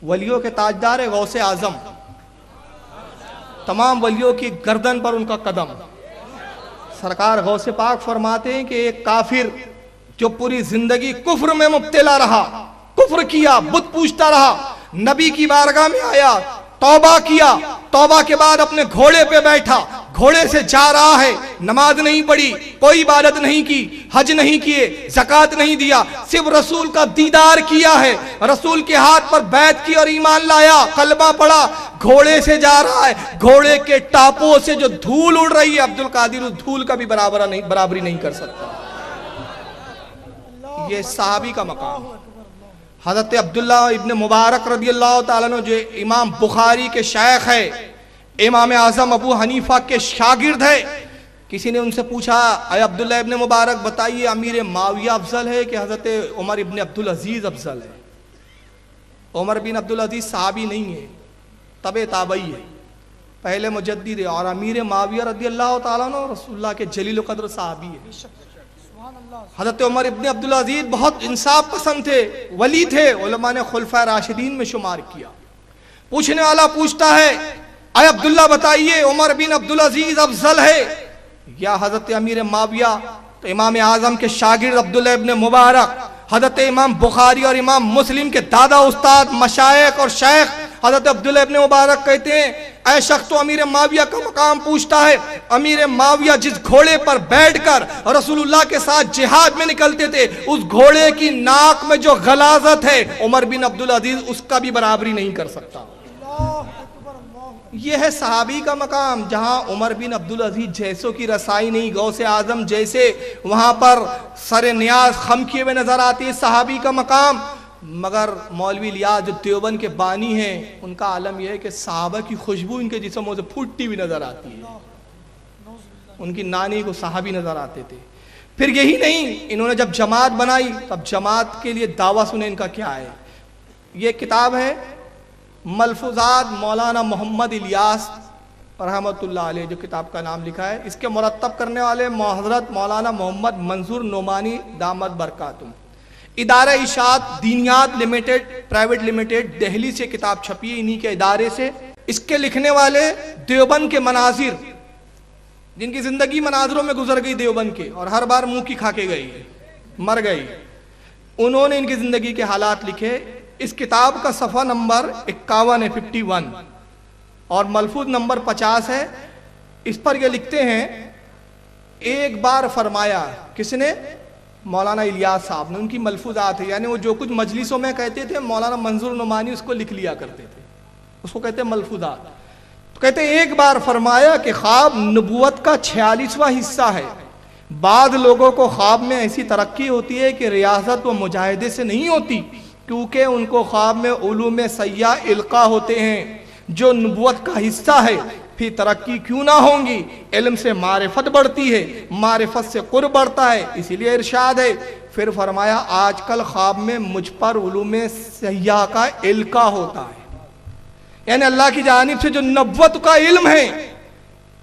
ولیوں کے تاجدار ہے غوث اعظم، تمام ولیوں کی گردن پر ان کا قدم۔ سرکار غوث پاک فرماتے ہیں کہ ایک کافر جو پوری زندگی کفر میں مبتلا رہا، کفر کیا، بت پوجتا رہا، نبی کی بارگاہ میں آیا، توبہ کیا، توبہ کے بعد اپنے گھوڑے پہ بیٹھا، گھوڑے سے جا رہا ہے، نماز نہیں پڑھی، کوئی عبادت نہیں کی، حج نہیں کیے، زکوٰۃ نہیں دیا، صرف رسول کا دیدار کیا ہے، رسول کے ہاتھ پر بیعت کی اور ایمان لایا، کلمہ پڑھا، گھوڑے سے جا رہا ہے، گھوڑے کے ٹاپوں سے جو دھول اڑ رہی ہے عبد القادر اس دھول کا بھی برابری نہیں کر سکتا۔ یہ صحابی کا مقام۔ حضرت عبداللہ ابن مبارک رضی اللہ تعالیٰ عنہ جو امام بخاری کے شیخ ہے، امام اعظم ابو حنیفہ کے شاگرد ہے، کسی نے ان سے پوچھا اے عبداللہ ابن مبارک بتائیے امیر معاویہ افضل ہے کہ حضرت عمر ابن عبدالعزیز افضل ہے؟ عمر بن عبدالعزیز صحابی نہیں ہے، تبع تابعی ہے، پہلے مجدد ہے، اور امیر معاویہ رضی اللہ تعالیٰ عنہ رسول اللہ کے جلیل القدر صحابی ہے۔ حضرت عمر ابن عبدالعزیز بہت انصاف پسند تھے، ولی تھے، علماء نے خلفائے راشدین میں شمار کیا۔ پوچھنے والا پوچھتا ہے اے عبداللہ بتائیے عمر بن عبدالعزیز افضل ہے یا حضرت امیر معاویہ؟ تو امام اعظم کے شاگرد عبداللہ ابن مبارک، حضرت امام بخاری اور امام مسلم کے دادا استاد مشائخ اور شیخ حضرت عبداللہ ابن مبارک کہتے ہیں اے شخص تو امیر معاویہ کا مقام پوچھتا ہے، امیر معاویہ جس گھوڑے پر بیٹھ کر رسول اللہ کے ساتھ جہاد میں نکلتے تھے اس گھوڑے کی ناک میں جو غلاظت ہے عمر بن عبدالعزیز اس کا بھی برابری نہیں کر سکتا۔ یہ ہے صحابی کا مقام، جہاں عمر بن عبدالعزیز جیسوں کی رسائی نہیں، غوث اعظم جیسے وہاں پر سر نیاز خم کیے ہوئے نظر آتی ہے، صحابی کا مقام۔ مگر مولوی الیاس جو دیوبند کے بانی ہیں ان کا عالم یہ ہے کہ صحابہ کی خوشبو ان کے جسموں سے پھوٹتی ہوئی نظر آتی ہے، ان کی نانی کو صحابی نظر آتے تھے۔ پھر یہی نہیں، انہوں نے جب جماعت بنائی تب جماعت کے لیے دعویٰ سنیں ان کا کیا ہے۔ یہ کتاب ہے ملفوظات مولانا محمد الیاس رحمۃ اللہ علیہ، جو کتاب کا نام لکھا ہے، اس کے مرتب کرنے والے حضرت مولانا محمد منظور نعمانی دامت برکاتہم۔ ادارہ اشاعت دینیات لمیٹڈ پرائیویٹ لمیٹڈ دہلی سے کتاب چھپی ہے، انہی کے ادارے سے۔ اس کے لکھنے والے دیوبند کے مناظر، جن کی زندگی مناظروں میں گزر گئی دیوبند کے، اور ہر بار منہ کی کھا کے گئی، مر گئی، انہوں نے ان کی زندگی کے حالات لکھے۔ اس کتاب کا صفحہ نمبر 51 ہے 51 اور ملفوظ نمبر 50 ہے۔ اس پر یہ لکھتے ہیں ایک بار فرمایا، کس نے؟ مولانا الیاس صاحب نے، ان کی ملفوظات ہے، یعنی وہ جو کچھ مجلسوں میں کہتے تھے مولانا منظور نعمانی اس کو لکھ لیا کرتے تھے، اس کو کہتے ہیں ملفوظات۔ تو کہتے ہیں ایک بار فرمایا کہ خواب نبوت کا 46واں حصہ ہے۔ بعض لوگوں کو خواب میں ایسی ترقی ہوتی ہے کہ ریاضت و مجاہدے سے نہیں ہوتی، کیونکہ ان کو خواب میں علوم سیاح القاء ہوتے ہیں جو نبوت کا حصہ ہے۔ پھر ترقی کیوں نہ ہوں گی، علم سے معرفت بڑھتی ہے، معرفت سے قرب بڑھتا ہے، اسی لیے ارشاد ہے۔ پھر فرمایا آج کل خواب میں مجھ پر علوم سیاح کا القاء ہوتا ہے، یعنی اللہ کی جانب سے جو نبوت کا علم ہے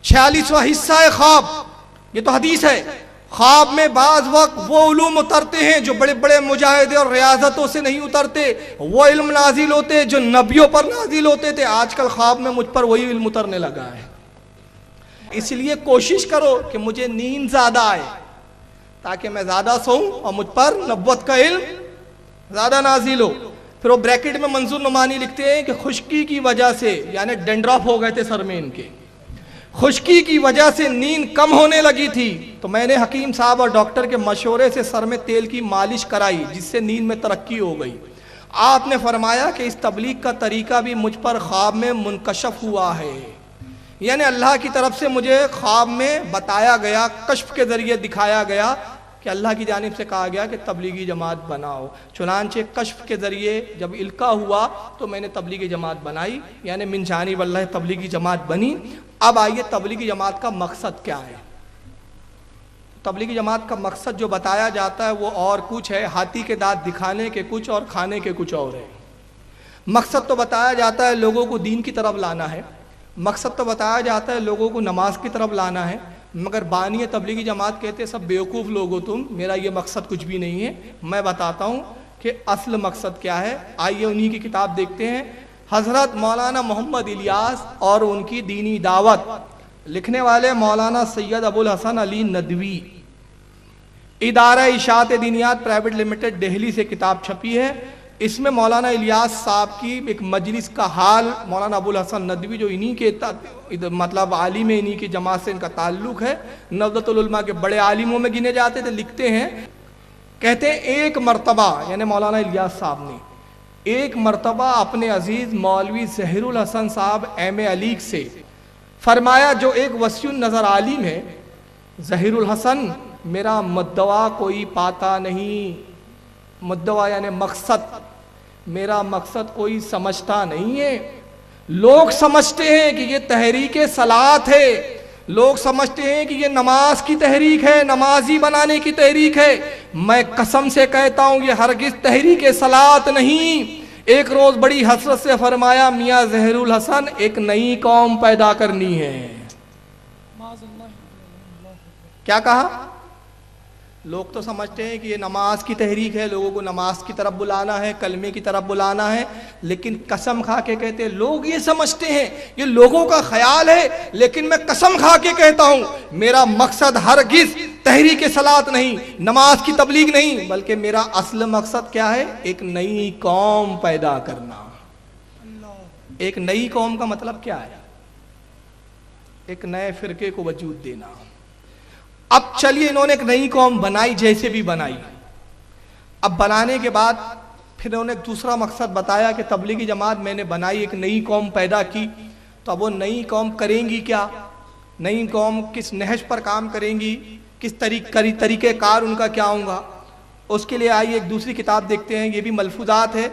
46واں حصہ ہے خواب۔ یہ تو حدیث ہے، خواب میں بعض وقت وہ علوم اترتے ہیں جو بڑے بڑے مجاہدے اور ریاضتوں سے نہیں اترتے، وہ علم نازل ہوتے جو نبیوں پر نازل ہوتے تھے۔ آج کل خواب میں مجھ پر وہی علم اترنے لگا ہے، اس لیے کوشش کرو کہ مجھے نیند زیادہ آئے تاکہ میں زیادہ سوؤں اور مجھ پر نبوت کا علم زیادہ نازل ہو۔ پھر وہ بریکٹ میں منظور نعمانی لکھتے ہیں کہ خشکی کی وجہ سے، یعنی ڈینڈرف ہو گئے تھے سر میں ان کے، خشکی کی وجہ سے نیند کم ہونے لگی تھی، تو میں نے حکیم صاحب اور ڈاکٹر کے مشورے سے سر میں تیل کی مالش کرائی جس سے نیند میں ترقی ہو گئی۔ آپ نے فرمایا کہ اس تبلیغ کا طریقہ بھی مجھ پر خواب میں منکشف ہوا ہے، یعنی اللہ کی طرف سے مجھے خواب میں بتایا گیا، کشف کے ذریعے دکھایا گیا کہ اللہ کی جانب سے کہا گیا کہ تبلیغی جماعت بناؤ۔ چنانچہ کشف کے ذریعے جب القاء ہوا تو میں نے تبلیغی جماعت بنائی، یعنی من جانب اللہ تبلیغی جماعت بنی۔ اب آئیے تبلیغی جماعت کا مقصد کیا ہے۔ تبلیغی جماعت کا مقصد جو بتایا جاتا ہے وہ اور کچھ ہے، ہاتھی کے دانت دکھانے کے کچھ اور کھانے کے کچھ اور ہے۔ مقصد تو بتایا جاتا ہے لوگوں کو دین کی طرف لانا ہے، مقصد تو بتایا جاتا ہے لوگوں کو نماز کی طرف لانا ہے، مگر بانی تبلیغی جماعت کہتے ہیں سب بیوقوف لوگو تم، میرا یہ مقصد کچھ بھی نہیں ہے۔ میں بتاتا ہوں کہ اصل مقصد کیا ہے. آئیے انہی کی کتاب دیکھتے ہیں. حضرت مولانا محمد الیاس اور ان کی دینی دعوت، لکھنے والے مولانا سید ابو الحسن علی ندوی. ادارہ اشاعت دینیات پرائیویٹ لمیٹڈ دہلی سے کتاب چھپی ہے. اس میں مولانا الیاس صاحب کی ایک مجلس کا حال، مولانا ابو الحسن ندوی جو انہی کے مطلب عالم انہی کی جماعت سے ان کا تعلق ہے، نہضت العلماء کے بڑے عالموں میں گنے جاتے تھے، لکھتے ہیں، کہتے ہیں ایک مرتبہ یعنی مولانا الیاس صاحب نے ایک مرتبہ اپنے عزیز مولوی ظہیر الحسن صاحب ایم اے علیگ سے فرمایا، جو ایک وسیع النظر عالم ہے، ظہیر الحسن میرا مدعا کوئی پاتا نہیں، مدعا یعنی مقصد، میرا مقصد کوئی سمجھتا نہیں ہے. لوگ سمجھتے ہیں کہ یہ تحریک صلاۃ ہے، لوگ سمجھتے ہیں کہ یہ نماز کی تحریک ہے، نمازی بنانے کی تحریک ہے. میں قسم سے کہتا ہوں یہ ہرگز تحریک صلاۃ نہیں. ایک روز بڑی حسرت سے فرمایا، میاں ظہیر الحسن ایک نئی قوم پیدا کرنی ہے. کیا کہا؟ لوگ تو سمجھتے ہیں کہ یہ نماز کی تحریک ہے، لوگوں کو نماز کی طرف بلانا ہے، کلمے کی طرف بلانا ہے، لیکن قسم کھا کے کہتے ہیں لوگ یہ سمجھتے ہیں یہ لوگوں کا خیال ہے، لیکن میں قسم کھا کے کہتا ہوں میرا مقصد ہرگز تحریک صلاۃ نہیں، نماز کی تبلیغ نہیں، بلکہ میرا اصل مقصد کیا ہے؟ ایک نئی قوم پیدا کرنا. ایک نئی قوم کا مطلب کیا ہے؟ ایک نئے فرقے کو وجود دینا. اب چلیے انہوں نے ایک نئی قوم بنائی، جیسے بھی بنائی. اب بنانے کے بعد پھر انہوں نے ایک دوسرا مقصد بتایا کہ تبلیغی جماعت میں نے بنائی، ایک نئی قوم پیدا کی، تو اب وہ نئی قوم کریں گی کیا؟ نئی قوم کس نہج پر کام کریں گی؟ کس طریقہ کار ان کا کیا ہوگا؟ اس کے لیے آئیے ایک دوسری کتاب دیکھتے ہیں. یہ بھی ملفوظات ہے،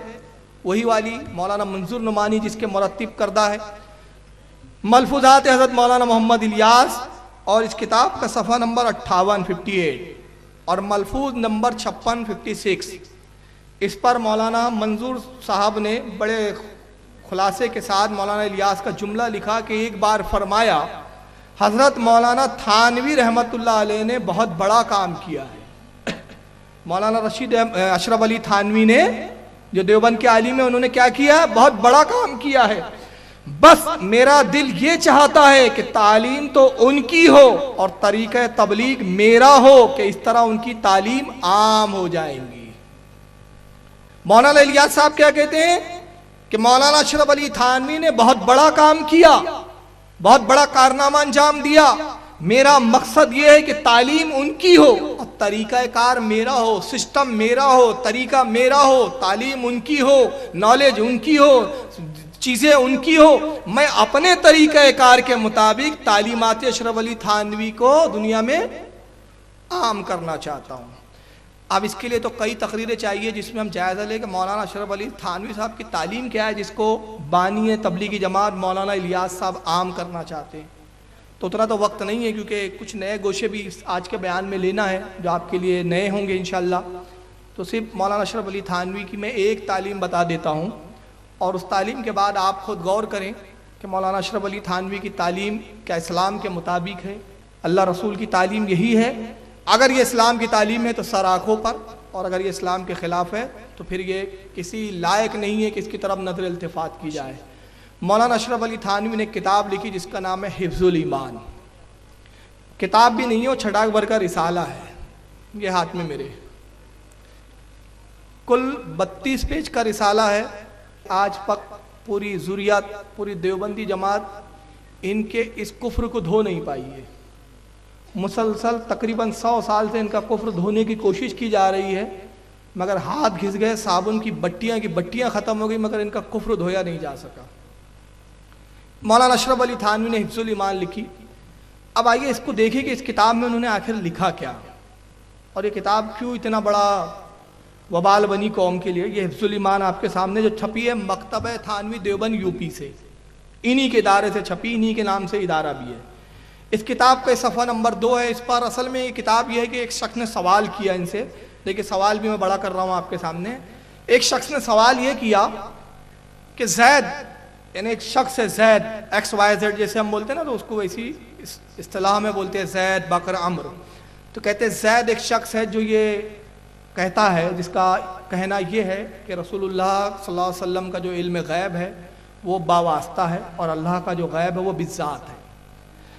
وہی والی مولانا منظور نعمانی جس کے مرتب کردہ ہے. ملفوظات حضرت مولانا محمد الیاس، اور اس کتاب کا صفحہ نمبر 58 اور ملفوظ نمبر 56 اس پر مولانا منظور صاحب نے بڑے خلاصے کے ساتھ مولانا الیاس کا جملہ لکھا کہ ایک بار فرمایا، حضرت مولانا تھانوی رحمت اللہ علیہ نے بہت بڑا کام کیا ہے. مولانا رشید اشرف علی تھانوی نے جو دیوبند کے عالم ہیں، انہوں نے کیا کیا؟ بہت بڑا کام کیا ہے. بس میرا دل یہ چاہتا ہے کہ تعلیم تو ان کی ہو اور طریقہ تبلیغ میرا ہو، کہ اس طرح ان کی تعلیم عام ہو جائیں گی. مولانا الیاس صاحب کیا کہتے ہیں کہ مولانا اشرف علی تھانوی نے بہت بڑا کام کیا، بہت بڑا کارنامہ انجام دیا. میرا مقصد یہ ہے کہ تعلیم ان کی ہو اور طریقہ کار میرا ہو، سسٹم میرا ہو، طریقہ میرا ہو، تعلیم ان کی ہو، نالج ان کی ہو، چیزیں ان کی ہو. میں اپنے طریقہ کار کے مطابق تعلیمات اشرف علی تھانوی کو دنیا میں عام کرنا چاہتا ہوں. اب اس کے لیے تو کئی تقریریں چاہیے جس میں ہم جائزہ لیں کہ مولانا اشرف علی تھانوی صاحب کی تعلیم کیا ہے جس کو بانی تبلیغی جماعت مولانا الیاس صاحب عام کرنا چاہتے ہیں. تو اتنا تو وقت نہیں ہے کیونکہ کچھ نئے گوشے بھی آج کے بیان میں لینا ہے جو آپ کے لیے نئے ہوں گے انشاءاللہ. تو صرف مولانا اشرف علی تھانوی کی میں ایک تعلیم بتا دیتا ہوں، اور اس تعلیم کے بعد آپ خود غور کریں کہ مولانا اشرف علی تھانوی کی تعلیم کیا اسلام کے مطابق ہے؟ اللہ رسول کی تعلیم یہی ہے؟ اگر یہ اسلام کی تعلیم ہے تو سر آنکھوں پر، اور اگر یہ اسلام کے خلاف ہے تو پھر یہ کسی لائق نہیں ہے کہ اس کی طرف نظر التفات کی جائے. مولانا اشرف علی تھانوی نے ایک کتاب لکھی جس کا نام ہے حفظ الایمان. کتاب بھی نہیں ہے، وہ چھٹاک بھر کا رسالہ ہے. یہ ہاتھ میں میرے کل 32 پیج کا رسالہ ہے. آج تک پوری ذریات، پوری دیوبندی جماعت ان کے اس کفر کو دھو نہیں پائی ہے. مسلسل تقریباً 100 سال سے ان کا کفر دھونے کی کوشش کی جا رہی ہے، مگر ہاتھ گھس گئے، صابن کی بٹیاں ختم ہو گئی، مگر ان کا کفر دھویا نہیں جا سکا. مولانا اشرف علی تھانوی نے حفظ الایمان لکھی. اب آئیے اس کو دیکھیں کہ اس کتاب میں انہوں نے آخر لکھا کیا، اور یہ کتاب کیوں اتنا بڑا وبال بنی قوم کے لیے. یہ حفظ الایمان آپ کے سامنے جو چھپی ہے مکتبہ تھانوی دیوبند یوپی سے، انہی کے ادارے سے چھپی، انہی کے نام سے ادارہ بھی ہے. اس کتاب کا صفحہ نمبر 2 ہے. اس پر اصل میں یہ کتاب یہ ہے کہ ایک شخص نے سوال کیا ان سے. دیکھیں سوال بھی میں بڑا کر رہا ہوں آپ کے سامنے. ایک شخص نے سوال یہ کیا کہ زید، یعنی ایک شخص ہے زید XYZ جیسے ہم بولتے ہیں نا، تو اس کو ویسی اصطلاح میں بولتے ہیں زید بکر عمر. تو کہتے ہیں زید ایک شخص ہے جو یہ کہتا ہے، جس کا کہنا یہ ہے کہ رسول اللہ صلی اللہ علیہ وسلم کا جو علم غیب ہے وہ باواسطہ ہے، اور اللہ کا جو غیب ہے وہ بالذات ہے،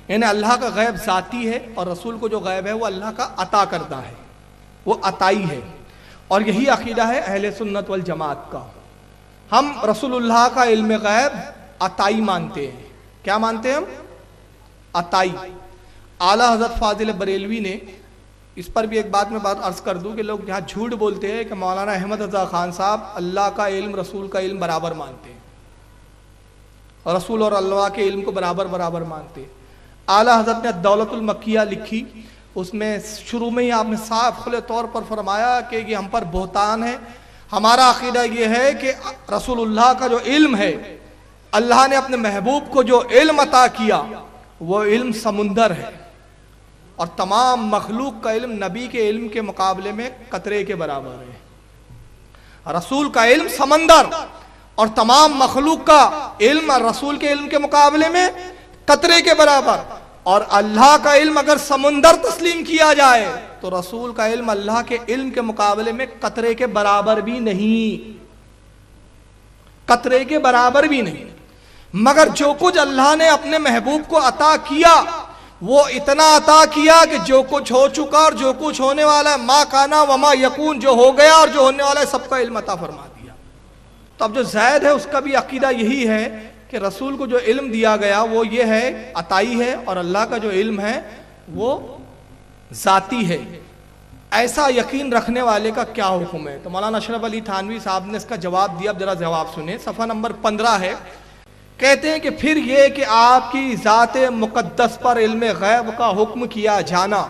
یعنی اللہ کا غیب ذاتی ہے اور رسول کو جو غیب ہے وہ اللہ کا عطا کردہ ہے، وہ عطائی ہے۔ اور یہی عقیدہ ہے اہل سنت والجماعت کا۔ ہم رسول اللہ کا علم غیب عطائی مانتے ہیں۔ کیا مانتے ہیں ہم؟ عطائی۔ اعلیٰ حضرت فاضل بریلوی نے، اس پر بھی ایک بات میں عرض کر دوں کہ لوگ یہاں جھوٹ بولتے ہیں کہ مولانا احمد رضا خان صاحب اللہ کا علم رسول کا علم برابر مانتے ہیں، اور رسول اور اللہ کے علم کو برابر مانتے ہیں۔ اعلیٰ حضرت نے دولت المکیہ لکھی، اس میں شروع میں ہی آپ نے صاف کھلے طور پر فرمایا کہ یہ ہم پر بہتان ہے۔ ہمارا عقیدہ یہ ہے کہ رسول اللہ کا جو علم ہے، اللہ نے اپنے محبوب کو جو علم عطا کیا وہ علم سمندر ہے، اور تمام مخلوق کا علم نبی کے علم کے مقابلے میں قطرے کے برابر ہے۔ رسول کا علم سمندر اور تمام مخلوق کا علم رسول کے علم کے مقابلے میں قطرے کے برابر، اور اللہ کا علم اگر سمندر تسلیم کیا جائے تو رسول کا علم اللہ کے علم کے مقابلے میں قطرے کے برابر بھی نہیں، قطرے کے برابر بھی نہیں۔ مگر جو کچھ اللہ نے اپنے محبوب کو عطا کیا وہ اتنا عطا کیا کہ جو کچھ ہو چکا اور جو کچھ ہونے والا ہے، ما کانا وما یکون، جو ہو گیا اور جو ہونے والا ہے سب کا علم عطا فرما دیا۔ تو اب جو زید ہے اس کا بھی عقیدہ یہی ہے کہ رسول کو جو علم دیا گیا وہ یہ ہے عطائی ہے، اور اللہ کا جو علم ہے وہ ذاتی ہے۔ ایسا یقین رکھنے والے کا کیا حکم ہے؟ تو مولانا اشرف علی تھانوی صاحب نے اس کا جواب دیا، اب ذرا جواب سنیں، صفحہ نمبر 15 ہے۔ کہتے ہیں کہ پھر یہ کہ آپ کی ذات مقدس پر علم غیب کا حکم کیا جانا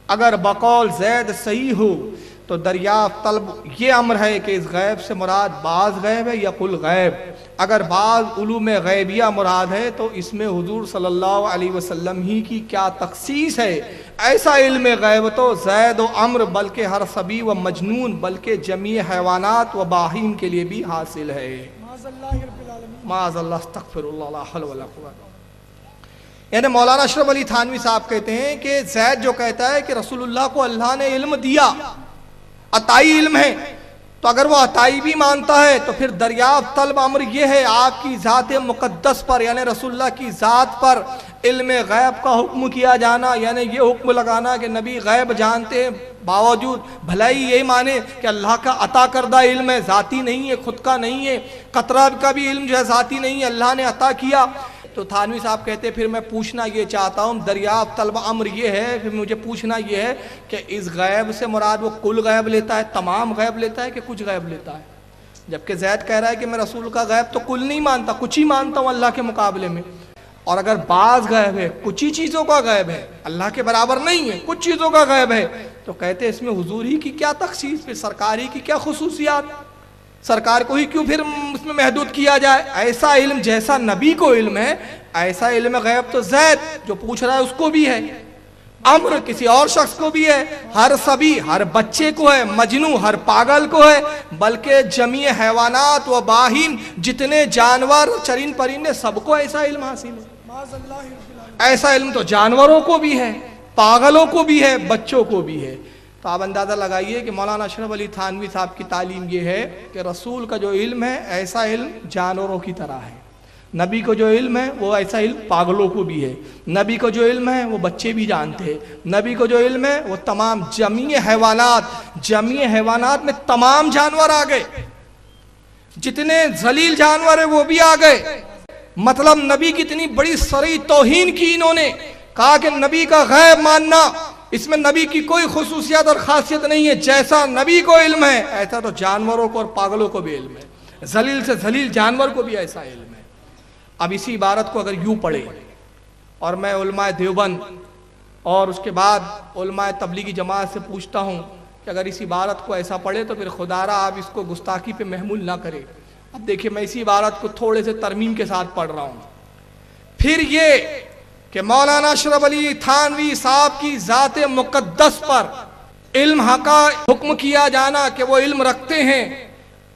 اگر بقول زید صحیح ہو تو دریافت طلب یہ امر ہے کہ اس غیب سے مراد بعض غیب ہے یا کل غیب۔ اگر بعض علوم غیبیہ مراد ہے تو اس میں حضور صلی اللہ علیہ وسلم ہی کی کیا تخصیص ہے؟ ایسا علم غیب تو زید و عمر بلکہ ہر صبی و مجنون بلکہ جمیع حیوانات و باہیم کے لیے بھی حاصل ہے۔ معاذ اللہ، استغفر اللہ، لا حول ولا قوت۔ یعنی مولانا اشرف علی تھانوی صاحب کہتے ہیں کہ زید جو کہتا ہے کہ رسول اللہ کو اللہ نے علم دیا، عطائی علم ہے، تو اگر وہ عطائی بھی مانتا ہے تو پھر دریافت طلب امر یہ ہے آپ کی ذات مقدس پر یعنی رسول اللہ کی ذات پر علم غیب کا حکم کیا جانا، یعنی یہ حکم لگانا کہ نبی غیب جانتے ہیں باوجود بھلائی یہی مانے کہ اللہ کا عطا کردہ علم ہے، ذاتی نہیں ہے، خود کا نہیں ہے، قطرہ کا بھی علم جو ہے ذاتی نہیں ہے، اللہ نے عطا کیا۔ تو تھانوی صاحب کہتے ہیں پھر میں پوچھنا یہ چاہتا ہوں، دریافت طلب امر یہ ہے، پھر مجھے پوچھنا یہ ہے کہ اس غیب سے مراد وہ کل غیب لیتا ہے، تمام غیب لیتا ہے کہ کچھ غیب لیتا ہے؟ جبکہ زید کہہ رہا ہے کہ میں رسول کا غیب تو کل نہیں مانتا، کچھ ہی مانتا ہوں اللہ کے مقابلے میں، اور اگر بعض غیب ہے، کچھ ہی چیزوں کا غیب ہے، اللہ کے برابر نہیں ہے، کچھ چیزوں کا غیب ہے، تو کہتے ہیں اس میں حضور ہی کی کیا تخصیص، پھر سرکار ہی کی کیا خصوصیات، سرکار کو ہی کیوں پھر اس میں محدود کیا جائے؟ ایسا علم جیسا نبی کو علم ہے ایسا علم غیب تو زید جو پوچھ رہا ہے اس کو بھی ہے، امر کسی اور شخص کو بھی ہے، ہر سبی ہر بچے کو ہے، مجنو ہر پاگل کو ہے، بلکہ جمیع حیوانات و باہیم جتنے جانور چرند پرندے سب کو ایسا علم حاصل ہے۔ ایسا علم تو جانوروں کو بھی ہے، پاگلوں کو بھی ہے، بچوں کو بھی ہے۔ تو آپ اندازہ لگائیے کہ مولانا اشرف علی تھانوی صاحب کی تعلیم یہ ہے کہ رسول کا جو علم ہے ایسا علم جانوروں کی طرح ہے، نبی کو جو علم ہے وہ ایسا علم پاگلوں کو بھی ہے، نبی کو جو علم ہے وہ بچے بھی جانتے ہیں، نبی کو جو علم ہے وہ تمام جمیع حیوانات میں تمام جانور آ گئے، جتنے ذلیل جانور ہیں وہ بھی آ گئے۔ مطلب نبی کی اتنی بڑی صریح توہین کی انہوں نے، کہا کہ نبی کا غیب ماننا اس میں نبی کی کوئی خصوصیات اور خاصیت نہیں ہے، جیسا نبی کو علم ہے ایسا تو جانوروں کو اور پاگلوں کو بھی علم ہے، ذلیل سے ذلیل جانور کو بھی ایسا علم ہے۔ اب اسی عبارت کو اگر یوں پڑھے، اور میں علماء دیوبند اور اس کے بعد علماء تبلیغی جماعت سے پوچھتا ہوں کہ اگر اس عبارت کو ایسا پڑھے تو پھر خدا را آپ اس کو گستاخی پہ محمول نہ کرے۔ اب دیکھیں میں اسی عبارت کو تھوڑے سے ترمیم کے ساتھ پڑھ رہا ہوں۔ پھر یہ کہ مولانا اشرف علی تھانوی صاحب کی ذات مقدس پر علم کا حکم کیا جانا کہ وہ علم رکھتے ہیں،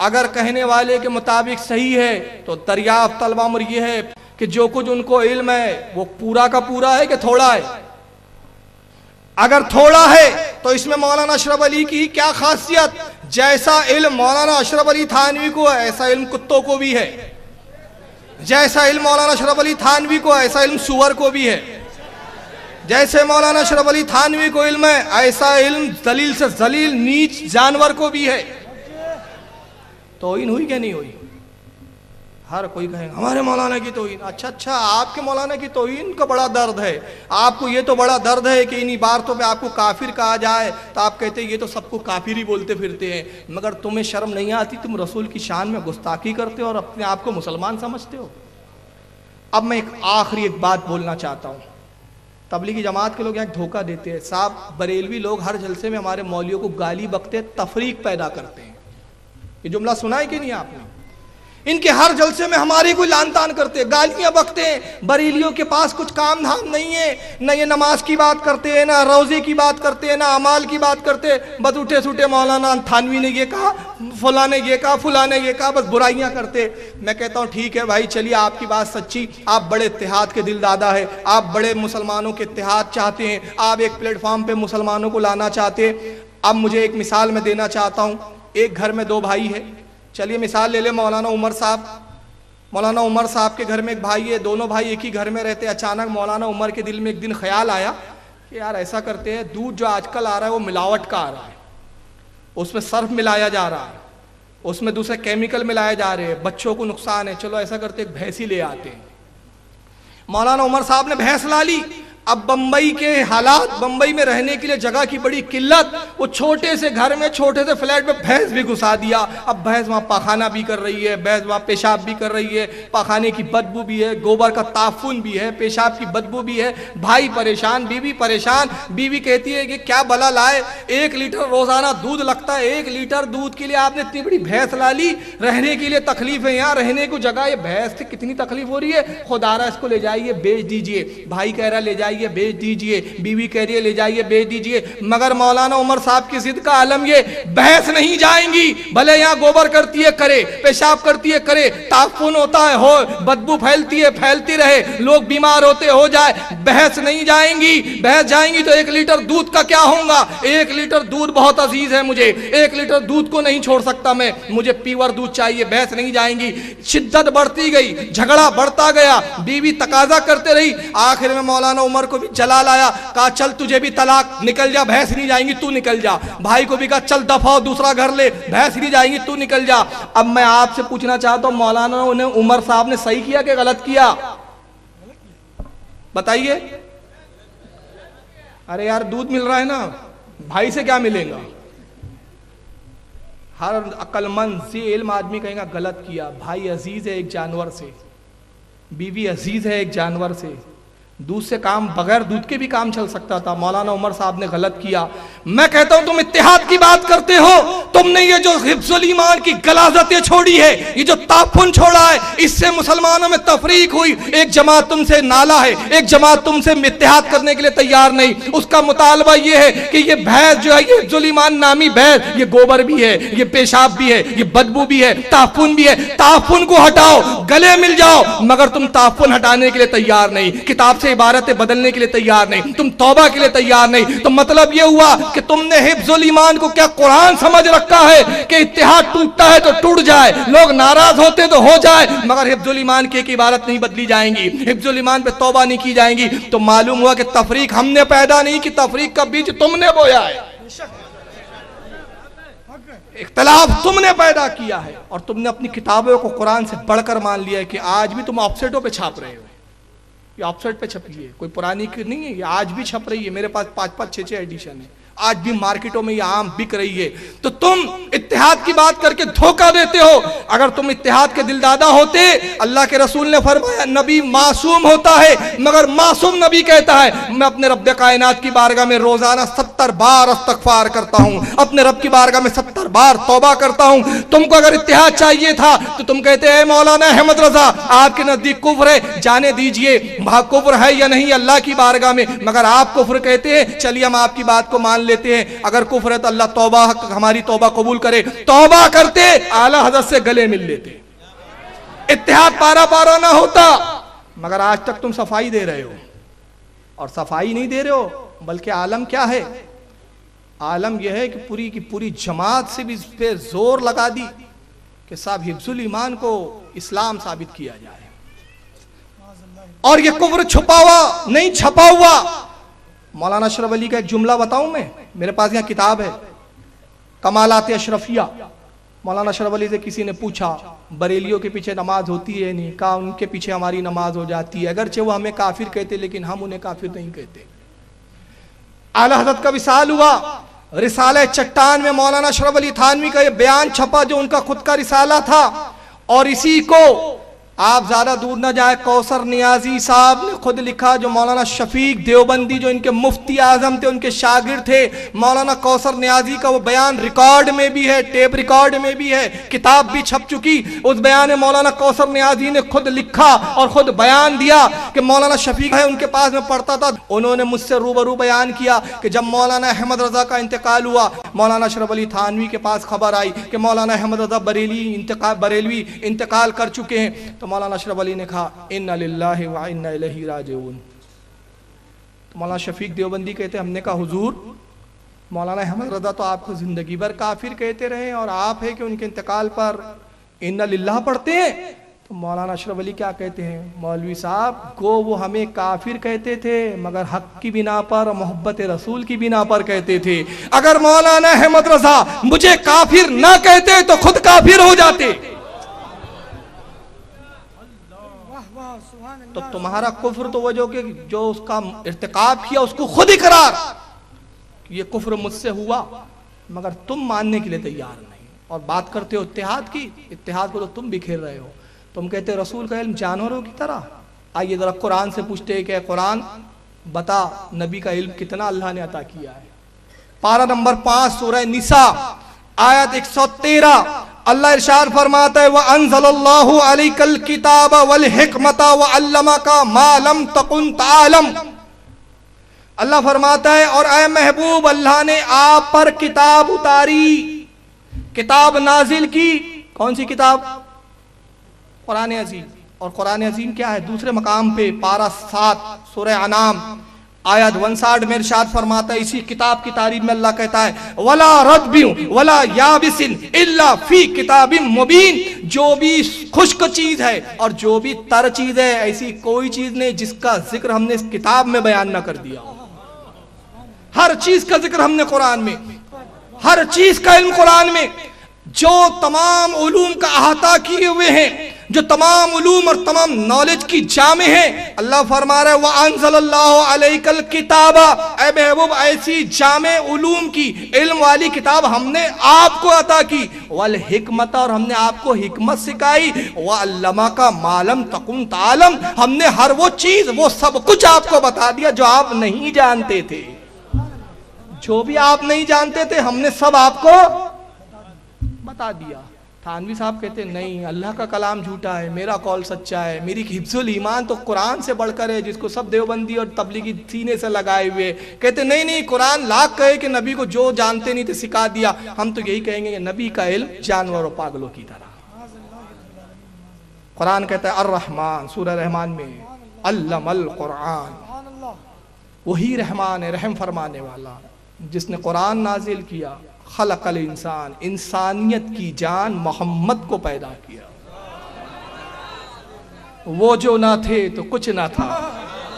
اگر کہنے والے کے مطابق صحیح ہے تو دریافت طلب امر یہ ہے کہ جو کچھ ان کو علم ہے وہ پورا کا پورا ہے کہ تھوڑا ہے؟ اگر تھوڑا ہے تو اس میں مولانا اشرف علی کی کیا خاصیت؟ جیسا علم مولانا اشرف علی تھانوی کو ہے ایسا علم کتوں کو بھی ہے، جیسا علم مولانا اشرف علی تھانوی کو ایسا علم سور کو بھی ہے، جیسے مولانا اشرف علی تھانوی کو علم ہے ایسا علم ذلیل سے ذلیل نیچ جانور کو بھی ہے۔ توہین ہوئی کہ نہیں ہوئی؟ ہر کوئی کہے ہمارے مولانا کی توہین۔ اچھا آپ کے مولانا کی توہین کا بڑا درد ہے، آپ کو یہ تو بڑا درد ہے کہ انہی باتوں پہ آپ کو کافر کہا جائے تو آپ کہتے ہیں یہ تو سب کو کافر ہی بولتے پھرتے ہیں، مگر تمہیں شرم نہیں آتی؟ تم رسول کی شان میں گستاخی کرتے ہو اور اپنے آپ کو مسلمان سمجھتے ہو۔ اب میں ایک بات بولنا چاہتا ہوں۔ تبلیغی جماعت کے لوگ یہاں دھوکہ دیتے ہیں، صاحب بریلوی لوگ ہر جلسے میں ہمارے مولویوں کو گالی بکتے، تفریق پیدا کرتے ہیں۔ یہ جملہ سنا ہے کہ نہیں آپ نے؟ ان کے ہر جلسے میں ہماری کوئی لان تان کرتے، گالیاں بکتے ہیں۔ بریلیوں کے پاس کچھ کام دھام نہیں ہے، نہ یہ نماز کی بات کرتے ہیں، نہ روزے کی بات کرتے ہیں، نہ اعمال کی بات کرتے، بس اٹھے سٹے مولانا تھانوی نے یہ کہا، فلاں نے یہ کہا، فلاں نے یہ کہا، بس برائیاں کرتے۔ میں کہتا ہوں ٹھیک ہے بھائی، چلیے آپ کی بات سچی، آپ بڑے اتحاد کے دل دادا ہے، آپ بڑے مسلمانوں کے اتحاد چاہتے ہیں، آپ ایک پلیٹ فارم پہ مسلمانوں کو لانا چاہتے ہیں۔ اب مجھے ایک مثال میں دینا چاہتا ہوں۔ ایک گھر میں دو بھائی ہے، چلیے مثال لے لیں مولانا عمر صاحب۔ مولانا عمر صاحب کے گھر میں ایک بھائی ہے، دونوں بھائی ایک ہی گھر میں رہتے۔ اچانک مولانا عمر کے دل میں ایک دن خیال آیا کہ یار ایسا کرتے ہیں، دودھ جو آج کل آ رہا ہے وہ ملاوٹ کا آ رہا ہے، اس میں سرف ملایا جا رہا ہے، اس میں دوسرے کیمیکل ملائے جا رہے ہیں، بچوں کو نقصان ہے، چلو ایسا کرتے ایک بھینسی لے آتے ہیں۔ مولانا عمر صاحب نے بھینس لا لی۔ اب بمبئی کے حالات، بمبئی میں رہنے کے لیے جگہ کی بڑی قلت، وہ چھوٹے سے گھر میں چھوٹے سے فلیٹ میں بھینس بھی گھسا دیا۔ اب بھینس وہاں پاخانہ بھی کر رہی ہے، بھینس وہاں پیشاب بھی کر رہی ہے، پاخانے کی بدبو بھی ہے، گوبر کا تعفن بھی ہے، پیشاب کی بدبو بھی ہے۔ بھائی پریشان، بیوی پریشان۔ بیوی کہتی ہے کہ کیا بلا لائے، 1 لیٹر روزانہ دودھ لگتا ہے، 1 لیٹر دودھ کے لیے آپ نے اتنی بڑی بھینس لا لی، رہنے کے لیے تکلیف ہے، یہاں رہنے کو جگہ، یہ بھینس سے کتنی تکلیف ہو رہی ہے، خدا را اس کو لے جائیے بیچ دیجئے۔ بھائی کہہ رہا لے جائیے بیچ دیجئے، بیوی کہہ رہی ہے لے جائیے بیچ دیجئے، مگر مولانا عمر صاحب کی ضد کا عالم یہ، بحث نہیں جائیں گی، بھلے یہاں گوبر کرتی ہے کرے، پیشاب کرتی ہے کرے، تعفن ہوتا ہے ہو، بدبو پھیلتی ہے پھیلتی رہے، لوگ بیمار ہوتے ہو جائے، بحث نہیں جائیں گی۔ بحث جائیں گی تو 1 لیٹر دودھ کا کیا ہوگا؟ 1 لیٹر دودھ بہت عزیز ہے مجھے، 1 لیٹر دودھ کو نہیں چھوڑ سکتا میں، مجھے پیور دودھ چاہیے۔ بحث نہیں جائیں گی۔ شدت بڑھتی گئی، جھگڑا بڑھتا گیا، بیوی تقاضا کرتے رہی، آخر میں مولانا عمر کو بھی جلال آیا، کہا چل تجھے بھی طلاق، نکل جا، بھینس نہیں جائیں گی تو نکل جا۔ بھائی کو بھی کہا چل دفعہ ہو، دوسرا گھر لے، بھینس نہیں جائیں گی تو نکل جا۔ اب میں آپ سے پوچھنا چاہتا ہوں مولانا عمر صاحب نے صحیح کیا کہ غلط کیا؟ بتائیے۔ ارے یار دودھ مل رہا ہے نا، بھائی سے کیا ملے گا؟ ہر عقل مند ذی علم آدمی کہیں گا غلط کیا۔ بھائی عزیز ہے ایک جانور سے، بیوی عزیز ہے ایک جانور سے، دودھ سے کام، بغیر دودھ کے بھی کام چل سکتا تھا۔ مولانا عمر صاحب نے غلط کیا۔ میں کہتا ہوں تم اتحاد کی بات کرتے ہو، تم نے یہ جو حفظ الایمان کی غلاظتیں چھوڑی ہے، یہ جو تعفن چھوڑا ہے، اس سے مسلمانوں میں تفریق ہوئی۔ ایک جماعت تم سے نالا ہے، ایک جماعت تم سے اتحاد کرنے کے لیے تیار نہیں۔ اس کا مطالبہ یہ ہے کہ یہ بھینس جو ہے، یہ حفظ الایمان نامی بھینس، یہ گوبر بھی ہے، یہ پیشاب بھی ہے، یہ بدبو بھی ہے، تعفن بھی ہے۔ تعفن کو ہٹاؤ، گلے مل جاؤ، مگر تم تعفن ہٹانے کے لیے تیار نہیں، کتاب سے عبارتیں بدلنے کے لیے تیار نہیں، تم توبہ کے لیے تیار نہیں۔ تو مطلب یہ ہوا کہ تم نے حفظ الایمان کو کیا قرآن سمجھ رکھا ہے کہ اتحاد ٹوٹتا ہے تو ٹوٹ جائے، لوگ ناراض ہوتے تو ہو جائے، مگر حفظ الایمان کی ایک عبارت نہیں بدلی جائیں گی، حفظ الایمان پہ توبہ نہیں کی جائیں گی۔ تو معلوم ہوا کہ تفریق ہم نے پیدا نہیں کی، تفریق کا بیج تم نے بویا ہے، اختلاف تم نے پیدا کیا ہے، اور تم نے اپنی کتابوں کو قرآن سے بڑھ کر مان لیا ہے کہ آج بھی تم آف سیٹوں پہ چھاپ رہے ہو۔ یہ آف سیٹ پہ چھپی ہے، کوئی پرانی نہیں ہے، یہ آج بھی چھپ رہی ہے۔ میرے پاس 5-5 6-6 ایڈیشن ہے، آج بھی مارکیٹوں میں یہ عام بک رہی ہے۔ تو تم اتحاد کی بات کر کے دھوکہ دیتے ہو۔ اگر تم اتحاد کے دل دادا ہوتے، اللہ کے رسول نے فرمایا نبی معصوم ہوتا ہے، مگر معصوم نبی کہتا ہے میں اپنے رب کائنات کی بارگاہ میں روزانہ 70 بار استغفار کرتا ہوں، اپنے رب کی بارگاہ میں 70 بار توبہ کرتا ہوں۔ تم کو اگر اتحاد چاہیے تھا تو تم کہتے ہیں مولانا احمد رضا آپ کے نزدیک کفر ہے، جانے دیجئے وہاں کفر ہے یا نہیں اللہ کی بارگاہ میں، مگر آپ کفر کہتے ہیں، چلیے ہم آپ کی بات کو مان لیتے ہیں، اگر کفر ہے تو اللہ توبہ ہماری توبہ قبول کرے۔ توبہ کرتے اعلیٰ حضرت سے گلے مل لیتے، اتحاد پارا نہ ہوتا۔ مگر آج تک تم صفائی دے رہے ہو، اور صفائی نہیں دے رہے ہو بلکہ عالم کیا ہے؟ عالم یہ ہے کہ پوری کی پوری جماعت سے بھی اس پہ زور لگا دی کہ صاحب حفظ الایمان کو اسلام ثابت کیا جائے، اور یہ کفر چھپا ہوا نہیں چھپا ہوا۔ مولانا اشرف علی کا ایک جملہ بتاؤں میں، میرے پاس یہاں کتاب ہے کمالات اشرفیہ۔ مولانا اشرف علی سے کسی نے پوچھا بریلیوں کے پیچھے نماز ہوتی ہے نہیں؟ کہا ان کے پیچھے ہماری نماز ہو جاتی ہے، اگرچہ وہ ہمیں کافر کہتے لیکن ہم انہیں کافر نہیں کہتے۔ اعلی حضرت کا وصال ہوا، رسالہ چٹان میں مولانا اشرف علی تھانوی کا یہ بیان چھپا جو ان کا خود کا رسالہ تھا، اور اسی کو آپ زیادہ دور نہ جائے، کوثر نیازی صاحب نے خود لکھا، جو مولانا شفیق دیوبندی جو ان کے مفتی اعظم تھے ان کے شاگرد تھے، مولانا کوثر نیازی کا وہ بیان ریکارڈ میں بھی ہے، ٹیپ ریکارڈ میں بھی ہے، کتاب بھی چھپ چکی۔ اس بیان میں مولانا کوثر نیازی نے خود لکھا اور خود بیان دیا کہ مولانا شفیق ہے ان کے پاس میں پڑھتا تھا، انہوں نے مجھ سے روبرو بیان کیا کہ جب مولانا احمد رضا کا انتقال ہوا، مولانا اشرف علی تھانوی کے پاس خبر آئی کہ مولانا احمد رضا بریلوی انتقال کر چکے ہیں، تو مولانا اشرف علی نے کہا انا للہ و انا الیہ راجعون۔ تو مولانا شفیق دیوبندی کہتے ہم نے کہا حضور مولانا احمد رضا تو آپ کو زندگی بھر کافر کہتے رہے اور آپ ہے کہ ان کے انتقال پر انا للہ پڑھتے ہیں؟ تو مولانا اشرف علی کیا کہتے ہیں، مولوی صاحب گو وہ ہمیں کافر کہتے تھے مگر حق کی بنا پر، محبت رسول کی بنا پر کہتے تھے۔ اگر مولانا احمد رضا مجھے کافر نہ کہتے تو خود کافر ہو جاتے۔ تو تمہارا کفر تو وہ جو اس کا ارتکاب کیا اس کو خود اقرار کہ یہ کفر مجھ سے ہوا، مگر تم ماننے کے لیے تیار نہیں، اور بات کرتے ہو اتحاد کی، اتحاد کو تو تم بکھیر رہے ہو۔ تم کہتے رسول کا علم جانوروں کی طرح۔ آئیے ذرا قرآن سے پوچھتے ہیں کہ قرآن بتا نبی کا علم کتنا اللہ نے عطا کیا ہے۔ پارہ نمبر 5 سورہ نساء آیت 113 اللہ ارشاد فرماتا ہے وَأَنزَلَ اللَّهُ عَلَيْكَ الْكِتَابَ وَالْحِكْمَةَ وَعَلَّمَكَ مَا لَمْ تَكُنْ تَعْلَمْ۔ اللہ فرماتا ہے اور اے محبوب اللہ نے آپ پر کتاب اتاری، کتاب نازل کی۔ کون سی کتاب؟ قرآن عظیم۔ اور قرآن عظیم کیا ہے؟ دوسرے مقام پہ پارہ 7 سورہ انعام آیت 59 میں ارشاد فرماتا ہے، اسی کتاب کی تعریف میں اللہ کہتا ہے وَلَا رَدْبٍ وَلَا يَابِسٍ إِلَّا فِي كِتَابٍ مُبِينٍ۔ جو بھی خشک چیز ہے اور جو بھی تر چیز ہے، ایسی کوئی چیز نہیں جس کا ذکر ہم نے اس کتاب میں بیان نہ کر دیا۔ ہر چیز کا ذکر ہم نے قرآن میں، ہر چیز کا علم قرآن میں، جو تمام علوم کا احاطہ کیے ہوئے ہیں، جو تمام علوم اور تمام نالج کی جامع ہیں۔ اللہ فرما رہا ہے وَأَنزَلَ اللَّهُ عَلَيْكَ الْكِتَابَ، اے محبوب ایسی جامع علوم کی علم والی کتاب ہم نے آپ کو عطا کی، وَالْحِكْمَةَ اور ہم نے آپ کو حکمت سکھائی، وَعَلَّمَكَ مَا لَمْ تَكُنْ تَعْلَمْ ہم نے ہر وہ چیز وہ سب کچھ آپ کو بتا دیا جو آپ نہیں جانتے تھے۔ جو بھی آپ نہیں جانتے تھے ہم نے سب آپ کو بتا دیا۔ تھانوی صاحب کہتے ہیں نہیں اللہ کا کلام جھوٹا ہے، میرا قول سچا ہے، میری حفظ الایمان تو قرآن سے بڑھ کر ہے جس کو سب دیوبندی اور تبلیغی سینے سے لگائے ہوئے۔ کہتے نہیں قرآن لاکھ کہے کہ نبی کو جو جانتے نہیں تھے سکھا دیا، ہم تو یہی کہیں گے کہ نبی کا علم جانور اور پاگلوں کی طرح۔ قرآن کہتا ہے الرحمن سورہ رحمان میں علم القرآن، وہی رحمان ہے رحم فرمانے والا جس نے قرآن نازل کیا۔ خلق الانسان انسانیت کی جان محمد کو پیدا کیا، وہ جو نہ تھے تو کچھ نہ تھا،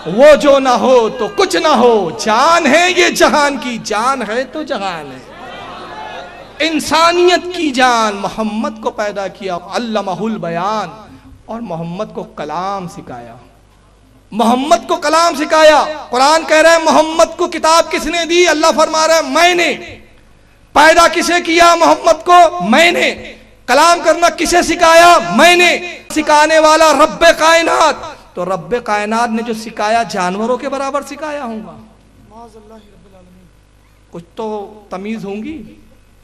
وہ جو نہ ہو تو کچھ نہ ہو، جان ہے یہ جہان کی، جان ہے تو جہان ہے۔ انسانیت کی جان محمد کو پیدا کیا، علمہ البیان، اور محمد کو کلام سکھایا، محمد کو کلام سکھایا۔ قرآن کہہ رہا ہے محمد کو کتاب کس نے دی؟ اللہ فرما رہا ہے میں نے۔ پیدا کسے کیا؟ محمد کو میں نے۔ کلام کرنا کسے سکھایا؟ میں نے۔ سکھانے والا رب کائنات، تو رب کائنات نے جو سکھایا جانوروں کے برابر سکھایا ہوں گا؟ کچھ تو تمیز ہوں گی۔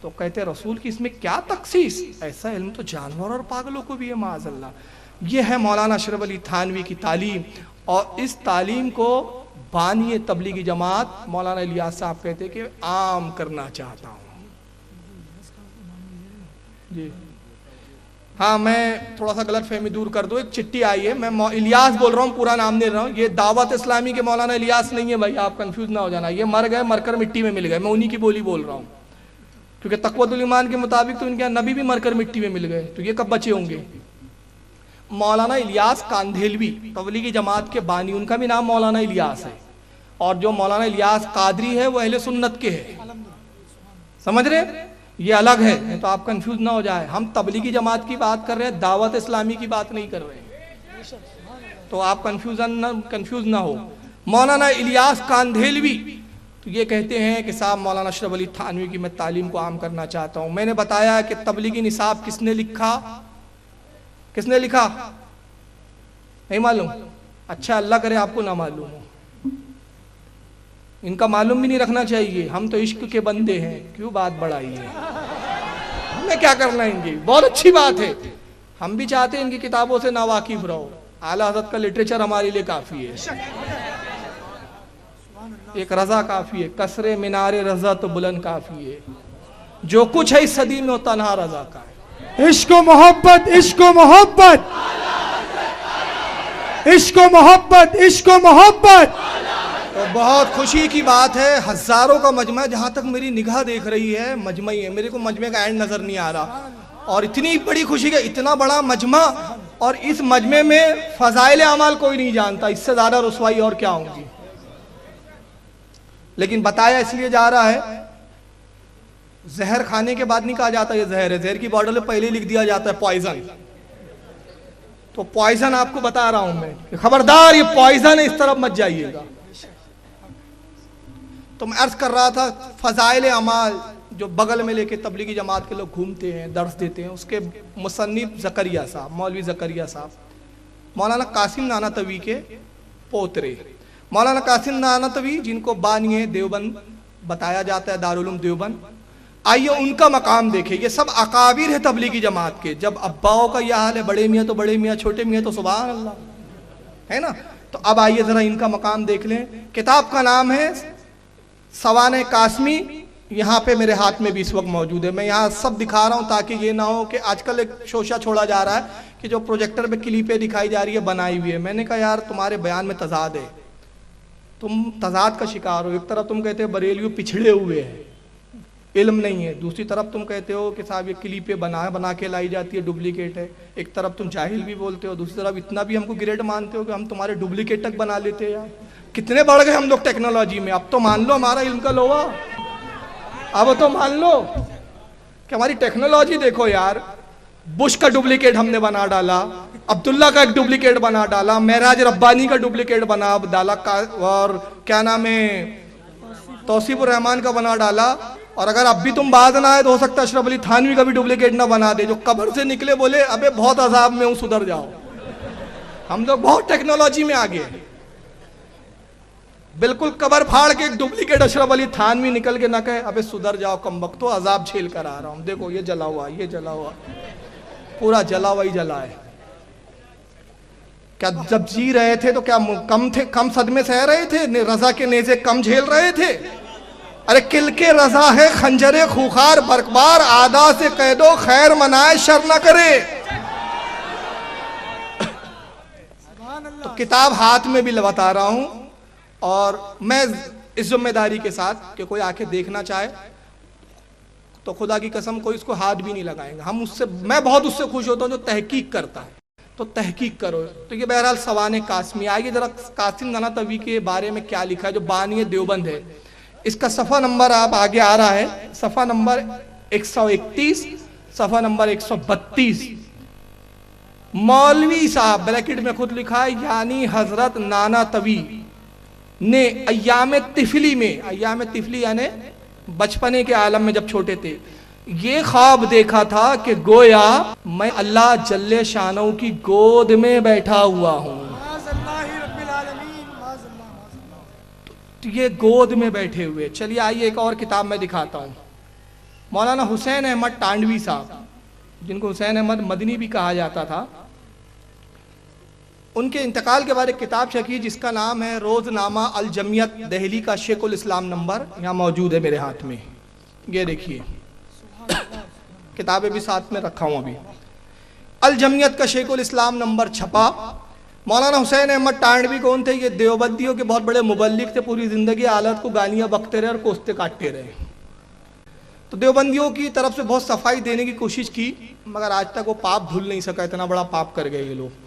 تو کہتے رسول کی اس میں کیا تخصیص؟ ایسا علم تو جانور اور پاگلوں کو بھی ہے معاذ اللہ۔ یہ ہے مولانا اشرف علی تھانوی کی تعلیم، اور اس تعلیم کو بانی تبلیغی جماعت مولانا الیاس صاحب کہتے کہ عام کرنا چاہتا ہوں۔ جی ہاں میں تھوڑا سا غلط فہمی دور کر دوں، ایک چٹھی آئی ہے، میں الیاس بول رہا ہوں، پورا نام نہیں رہا ہوں، یہ دعوت اسلامی کے مولانا الیاس نہیں ہے بھائی، آپ کنفیوز نہ ہو جانا، یہ مر گئے، مر کر مٹی میں مل گئے، میں انہی کی بولی بول رہا ہوں، کیونکہ تقویۃ الایمان کے مطابق تو ان کے نبی بھی مر کر مٹی میں مل گئے، تو یہ کب بچے ہوں گے؟ مولانا الیاس کاندھیلوی تبلیغی جماعت کے بانی، ان کا بھی نام مولانا الیاس ہے، اور جو مولانا الیاس قادری ہے وہ اہل سنت کے ہے، سمجھ رہے؟ یہ الگ ہے، تو آپ کنفیوز نہ ہو جائے، ہم تبلیغی جماعت کی بات کر رہے ہیں، دعوت اسلامی کی بات نہیں کر رہے ہیں، تو آپ کنفیوز نہ ہو۔ مولانا الیاس کاندھیلوی تو یہ کہتے ہیں کہ صاحب مولانا اشرف علی تھانوی کی میں تعلیم کو عام کرنا چاہتا ہوں، میں نے بتایا کہ تبلیغی نصاب کس نے لکھا؟ کس نے لکھا؟ نہیں معلوم؟ اچھا اللہ کرے آپ کو نہ معلوم ہو، ان کا معلوم بھی نہیں رکھنا چاہیے، ہم تو عشق کے بندے ہیں، کیوں بات بڑھائی ہے، ہمیں کیا کرنا ان کی، بہت اچھی بات ہے، ہم بھی چاہتے ہیں ان کی کتابوں سے ناواقف رہو، اعلیٰ حضرت کا لٹریچر ہمارے لیے کافی ہے، ایک رضا کافی ہے، کسر مینار رضا تو بلند کافی ہے، جو کچھ ہے اس صدی میں وہ تنہا رضا کا ہے۔ عشق و محبت، عشق و محبت، عشق و محبت، عشق و محبت۔ تو بہت خوشی کی بات ہے، ہزاروں کا مجمع، جہاں تک میری نگاہ دیکھ رہی ہے مجمع ہی ہے، میرے کو مجمع کا اینڈ نظر نہیں آ رہا، اور اتنی بڑی خوشی کا اتنا بڑا مجمع، اور اس مجمع میں فضائل اعمال کوئی نہیں جانتا، اس سے زیادہ رسوائی اور کیا ہوں گی، لیکن بتایا اس لیے جا رہا ہے، زہر کھانے کے بعد نہیں کہا جاتا یہ زہر ہے، زہر کی بوتل میں پہلے لکھ دیا جاتا ہے پوائزن، تو پوائزن آپ کو بتا رہا ہوں میں کہ خبردار یہ پوائزن ہے، اس طرف مت جائیے گا۔ تو میں عرض کر رہا تھا فضائل اعمال جو بغل میں لے کے تبلیغی جماعت کے لوگ گھومتے ہیں، درس دیتے ہیں، اس کے مصنف زکریہ صاحب، مولوی زکریہ صاحب، مولانا قاسم نانوتوی کے پوترے، مولانا قاسم نانوتوی جن کو بانی دیوبند بتایا جاتا ہے، دارالعلوم دیوبند، آئیے ان کا مقام دیکھیں، یہ سب اکابر ہے تبلیغی جماعت کے، جب اباؤں کا یہ حال ہے، بڑے میاں تو بڑے میاں، چھوٹے میاں تو سبحان اللہ ہے نا، تو اب آئیے ذرا ان کا مقام دیکھ لیں۔ کتاب کا نام ہے سوانح قاسمی، یہاں پہ میرے ہاتھ میں بھی اس وقت موجود ہے، میں یہاں سب دکھا رہا ہوں تاکہ یہ نہ ہو کہ آج کل ایک شوشہ چھوڑا جا رہا ہے کہ جو پروجیکٹر پہ کلیپیں دکھائی جا رہی ہے بنائی ہوئی ہے، میں نے کہا یار تمہارے بیان میں تضاد ہے، تم تضاد کا شکار ہو، ایک طرف تم کہتے ہو بریلیو پچھڑے ہوئے ہیں، علم نہیں ہے، دوسری طرف تم کہتے ہو کہ صاحب یہ کلیپیں بنا کے لائی جاتی ہے، ڈپلیکیٹ ہے، ایک طرف تم جاہل بھی بولتے ہو، دوسری طرف اتنا بھی ہم کو گریڈ مانتے ہو کہ ہم تمہارے ڈپلیکیٹ تک بنا لیتے ہیں، یار کتنے بڑھ گئے ہم لوگ ٹیکنالوجی میں، اب تو مان لو ہمارا علم کا لوا، اب تو مان لو کہ ہماری ٹیکنالوجی دیکھو یار، بش کا ڈپلیکیٹ ہم نے بنا ڈالا، عبداللہ کا ایک ڈپلیکیٹ بنا ڈالا، معراج ربانی کا ڈپلیکیٹ بنا ڈالا، اور کیا نام ہے توصیف الرحمان کا بنا ڈالا، اور اگر اب بھی تم باز نہ آئے تو ہو سکتا ہے اشرف علی تھانوی کا بھی ڈپلیکیٹ نہ بنا دے، جو قبر سے نکلے بولے ابے بہت عذاب میں ہوں سدھر جاؤ، ہم لوگ بہت ٹیکنالوجی میں آگے ہیں، بالکل قبر پھاڑ کے ایک ڈپلیکیٹ اشرف علی تھانوی نکل کے نہ کہے ابے سدھر جاؤ کم وقت، تو عذاب جھیل کر آ رہا ہوں، دیکھو یہ جلا ہوا، یہ جلا ہوا، پورا جلا ہوا ہی جلا ہے، کیا جب جی رہے تھے تو کیا کم صدمے سہ رہے تھے، رضا کے نیزے کم جھیل رہے تھے؟ ارے کل کے رضا ہے خنجر خوخار برقبار، آدھا سے کہہ دو خیر منائے شر نہ کرے۔ تو کتاب ہاتھ میں بھی بتا رہا ہوں، اور میں اس ذمہ داری کے ساتھ کہ کوئی آ کے دیکھنا چاہے تو خدا کی قسم کوئی اس کو ہاتھ بھی نہیں لگائیں گا، میں بہت اس سے خوش ہوتا ہوں جو تحقیق کرتا ہے، تو تحقیق کرو۔ تو یہ بہرحال سوانح قاسمی، آئیے ذرا قاسم نانوتوی کے بارے میں کیا لکھا ہے جو بانی دیوبند ہے، اس کا صفحہ نمبر آپ آگے آ رہا ہے، صفحہ نمبر 131، صفحہ نمبر 132، مولوی صاحب بریکٹ میں خود لکھا ہے، یعنی حضرت نانوتوی نے ایام طفلی میں، ایام طفلی یعنی بچپنے کے عالم میں جب چھوٹے تھے، یہ خواب دیکھا تھا کہ گویا میں اللہ جل شانہ کی گود میں بیٹھا ہوا ہوں، تو یہ گود میں بیٹھے ہوئے۔ چلیے آئیے ایک اور کتاب میں دکھاتا ہوں، مولانا حسین احمد ٹانڈوی صاحب، جن کو حسین احمد مدنی بھی کہا جاتا تھا، ان کے انتقال کے بارے کتاب چھپی جس کا نام ہے روزنامہ الجمیت، دہلی کا شیخ الاسلام نمبر یہاں موجود ہے میرے ہاتھ میں، یہ دیکھیے، کتابیں بھی ساتھ میں رکھا ہوں ابھی۔ الجمعیت کا شیخ الاسلام نمبر چھپا. مولانا حسین احمد ٹانڈوی کون تھے؟ یہ دیوبندیوں کے بہت بڑے مبلغ تھے. پوری زندگی حالت کو گالیاں بکتے رہے اور کوستے کاٹتے رہے. تو دیوبندیوں کی طرف سے بہت صفائی دینے کی کوشش کی, مگر آج تک وہ پاپ دھل نہیں سکا. اتنا بڑا پاپ کر گئے یہ لوگ.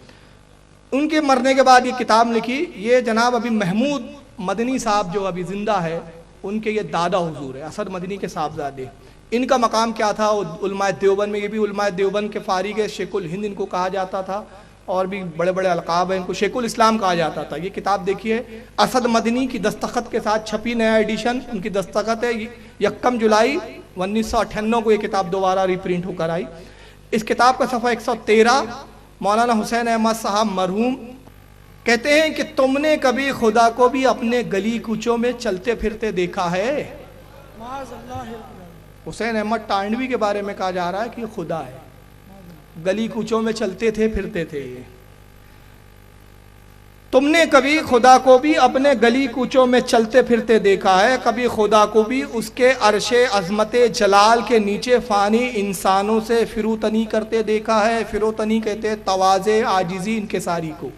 ان کے مرنے کے بعد یہ کتاب لکھی. یہ جناب ابھی محمود مدنی صاحب جو ابھی زندہ ہے, ان کے یہ دادا حضور ہے, اسد مدنی کے صاحبزادے. ان کا مقام کیا تھا علماء دیوبند میں؟ یہ بھی علماء دیوبند کے فارغ ہے. شیخ الہند ان کو کہا جاتا تھا, اور بھی بڑے بڑے القاب ہیں. ان کو شیخ الاسلام کہا جاتا تھا. یہ کتاب دیکھیے, اسد مدنی کی دستخط کے ساتھ چھپی, نیا ایڈیشن. ان کی دستخط ہے. 1 جولائی 1998 کو یہ کتاب دوبارہ ریپرنٹ ہو کر آئی. اس کتاب کا صفحہ 113, مولانا حسین احمد صاحب مرحوم کہتے ہیں کہ تم نے کبھی خدا کو بھی اپنے گلی کوچوں میں چلتے پھرتے دیکھا ہے؟ حسین احمد ٹانڈوی کے بارے میں کہا جا رہا ہے کہ یہ خدا ہے. گلی کوچوں میں چلتے تھے, پھرتے تھے. یہ تم نے کبھی خدا کو بھی اپنے گلی کوچوں میں چلتے پھرتے دیکھا ہے؟ کبھی خدا کو بھی اس کے عرش عظمت جلال کے نیچے فانی انسانوں سے فروتنی کرتے دیکھا ہے؟ فروتنی کہتے ہیں تواضع, عاجزی, انکساری کو.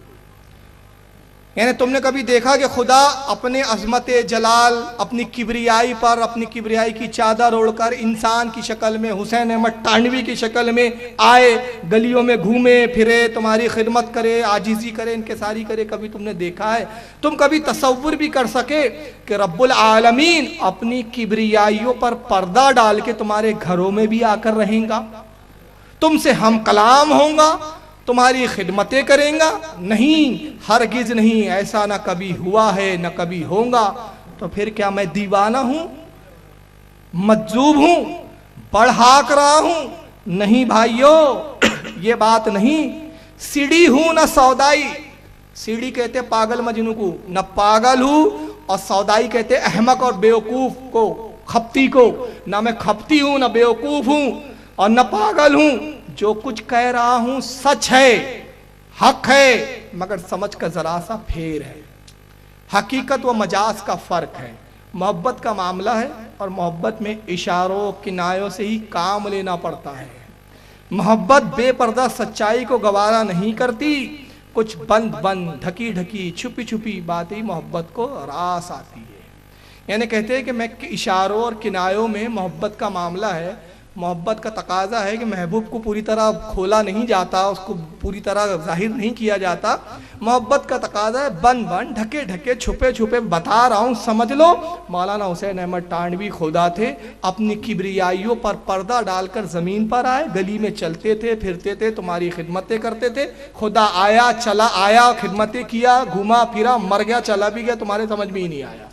یعنی تم نے کبھی دیکھا کہ خدا اپنے عظمت جلال, اپنی کبریائی پر, اپنی کبریائی کی چادر اوڑھ کر انسان کی شکل میں, حسین احمد ٹانڈوی کی شکل میں آئے, گلیوں میں گھومے پھرے, تمہاری خدمت کرے, عاجزی کرے, انکساری کرے؟ کبھی تم نے دیکھا ہے؟ تم کبھی تصور بھی کر سکے کہ رب العالمین اپنی کبریائیوں پر پردہ ڈال کے تمہارے گھروں میں بھی آ کر رہیں گا, تم سے ہم کلام ہوں گا, تمہاری خدمتیں کریں گا؟ نہیں, ہرگز نہیں. ایسا نہ کبھی ہوا ہے نہ کبھی ہوگا. تو پھر کیا میں دیوانہ ہوں, مجذوب ہوں, بڑھاک رہا ہوں؟ نہیں بھائیو, یہ بات نہیں. سیڑھی ہوں نہ سودائی. سیڑھی کہتے پاگل مجنوں کو, نہ پاگل ہوں, اور سودائی کہتے احمق اور بیوقوف کو, کھپتی کو. نہ میں کھپتی ہوں, نہ بیوقوف ہوں, اور نہ پاگل ہوں. جو کچھ کہہ رہا ہوں سچ ہے, حق ہے, مگر سمجھ کا ذرا سا پھیر ہے. حقیقت و مجاز کا فرق ہے. محبت کا معاملہ ہے, اور محبت میں اشاروں کنایوں سے ہی کام لینا پڑتا ہے. محبت بے پردہ سچائی کو گوارا نہیں کرتی. کچھ بند بند, ڈھکی ڈھکی, چھپی چھپی باتیں محبت کو راس آتی ہے. یعنی کہتے ہیں کہ میں اشاروں اور کنایوں میں محبت کا معاملہ ہے. محبت کا تقاضا ہے کہ محبوب کو پوری طرح کھولا نہیں جاتا, اس کو پوری طرح ظاہر نہیں کیا جاتا. محبت کا تقاضا ہے بند بند, ڈھکے ڈھکے, چھپے چھپے. بتا رہا ہوں, سمجھ لو. مولانا حسین احمد ٹانڈوی خدا تھے, اپنی کبریائیوں پر پردہ ڈال کر زمین پر آئے, گلی میں چلتے تھے, پھرتے تھے, تمہاری خدمتیں کرتے تھے. خدا آیا, چلا آیا, خدمتیں کیا, گھوما پھرا, مر گیا, چلا بھی گیا, تمہارے سمجھ میں ہی نہیں آیا.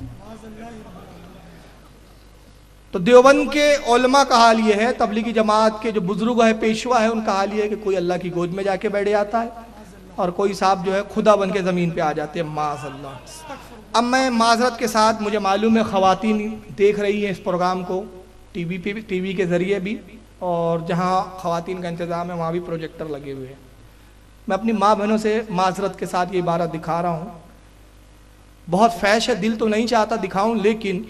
تو دیوبند کے علماء کا حال یہ ہے, تبلیغی جماعت کے جو بزرگ ہے, پیشوا ہے, ان کا حال یہ ہے کہ کوئی اللہ کی گود میں جا کے بیٹھ جاتا ہے, اور کوئی صاحب جو ہے خدا بن کے زمین پہ آ جاتے ہیں. معاذ اللہ. اب میں معذرت کے ساتھ, مجھے معلوم ہے خواتین دیکھ رہی ہیں اس پروگرام کو ٹی وی کے ذریعے بھی, اور جہاں خواتین کا انتظام ہے وہاں بھی پروجیکٹر لگے ہوئے ہیں. میں اپنی ماں بہنوں سے معذرت کے ساتھ یہ عبارت دکھا رہا ہوں. بہت فیش ہے, دل تو نہیں چاہتا دکھاؤں, لیکن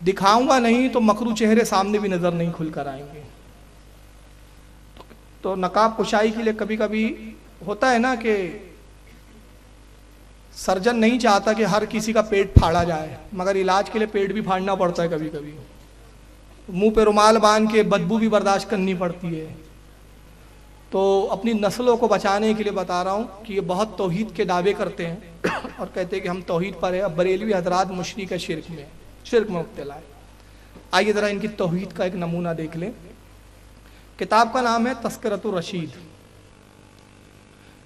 دکھاؤں گا نہیں تو مکروہ چہرے سامنے بھی نظر نہیں کھل کر آئیں گے. تو نقاب کشائی کے لیے کبھی کبھی ہوتا ہے نا کہ سرجن نہیں چاہتا کہ ہر کسی کا پیٹ پھاڑا جائے, مگر علاج کے لیے پیٹ بھی پھاڑنا پڑتا ہے کبھی کبھی. منہ پہ رومال باندھ کے بدبو بھی برداشت کرنی پڑتی ہے. تو اپنی نسلوں کو بچانے کے لیے بتا رہا ہوں کہ یہ بہت توحید کے دعوے کرتے ہیں اور کہتے ہیں کہ ہم توحید پر ہیں. اب بریلوی حضرات مشرک شرک میں مبتلا ہے. آئیے ذرا ان کی توحید کا ایک نمونہ دیکھ لیں. کتاب کا نام ہے تذکرۃ الرشید,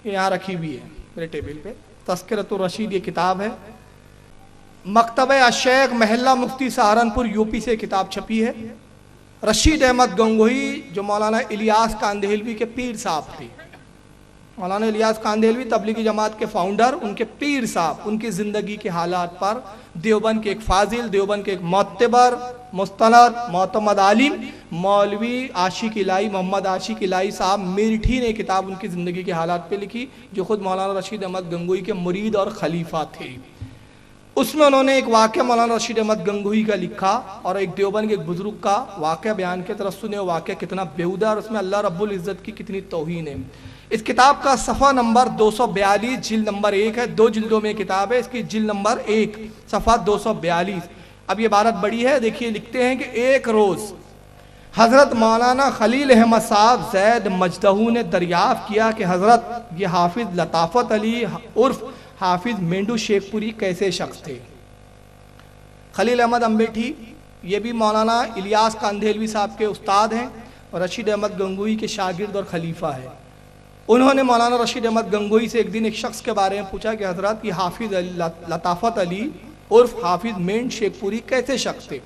یہ یہاں رکھی ہوئی ہے میرے ٹیبل پہ. تذکرۃ الرشید یہ کتاب ہے, مکتبہ الشیخ محلہ مفتی سہارنپور یوپی سے کتاب چھپی ہے. رشید احمد گنگوہی جو مولانا الیاس کاندھیلوی کے پیر صاحب تھے, مولانا الیاس کاندھیلوی تبلیغی جماعت کے فاؤنڈر, ان کے پیر صاحب, ان کی زندگی کے حالات پر دیوبند کے ایک فاضل, دیوبند کے ایک معتبر, مستند, معتمد عالم مولوی عاشق الہی محمد عاشق الہی صاحب میرٹھی نے کتاب ان کی زندگی کے حالات پہ لکھی, جو خود مولانا رشید احمد گنگوہی کے مرید اور خلیفہ تھے. اس میں انہوں نے ایک واقعہ مولانا رشید احمد گنگوہی کا لکھا اور ایک دیوبند کے ایک بزرگ کا واقعہ بیان کے طرف سنے. واقعہ کتنا بیہودہ اور اس میں اللہ رب العزت کی کتنی توہین ہے. اس کتاب کا صفحہ نمبر 242 جلد نمبر 1 ہے. 2 جلدوں میں کتاب ہے. اس کی جلد نمبر 1 صفحہ 242. اب یہ عبارت بڑی ہے, دیکھیے لکھتے ہیں کہ ایک روز حضرت مولانا خلیل احمد صاحب زید مجدہو نے دریافت کیا کہ حضرت یہ حافظ لطافت علی عرف حافظ مینڈو شیخ پوری کیسے شخص تھے. خلیل احمد امبیٹھی یہ بھی مولانا الیاس کاندھیلوی صاحب کے استاد ہیں اور رشید احمد گنگوہی کے شاگرد اور خلیفہ ہیں. انہوں نے مولانا رشید احمد گنگوہی سے ایک دن ایک شخص کے بارے میں پوچھا کہ حضرت یہ حافظ لطافت علی عرف حافظ مینڈ شیخ پوری کیسے شخص تھے.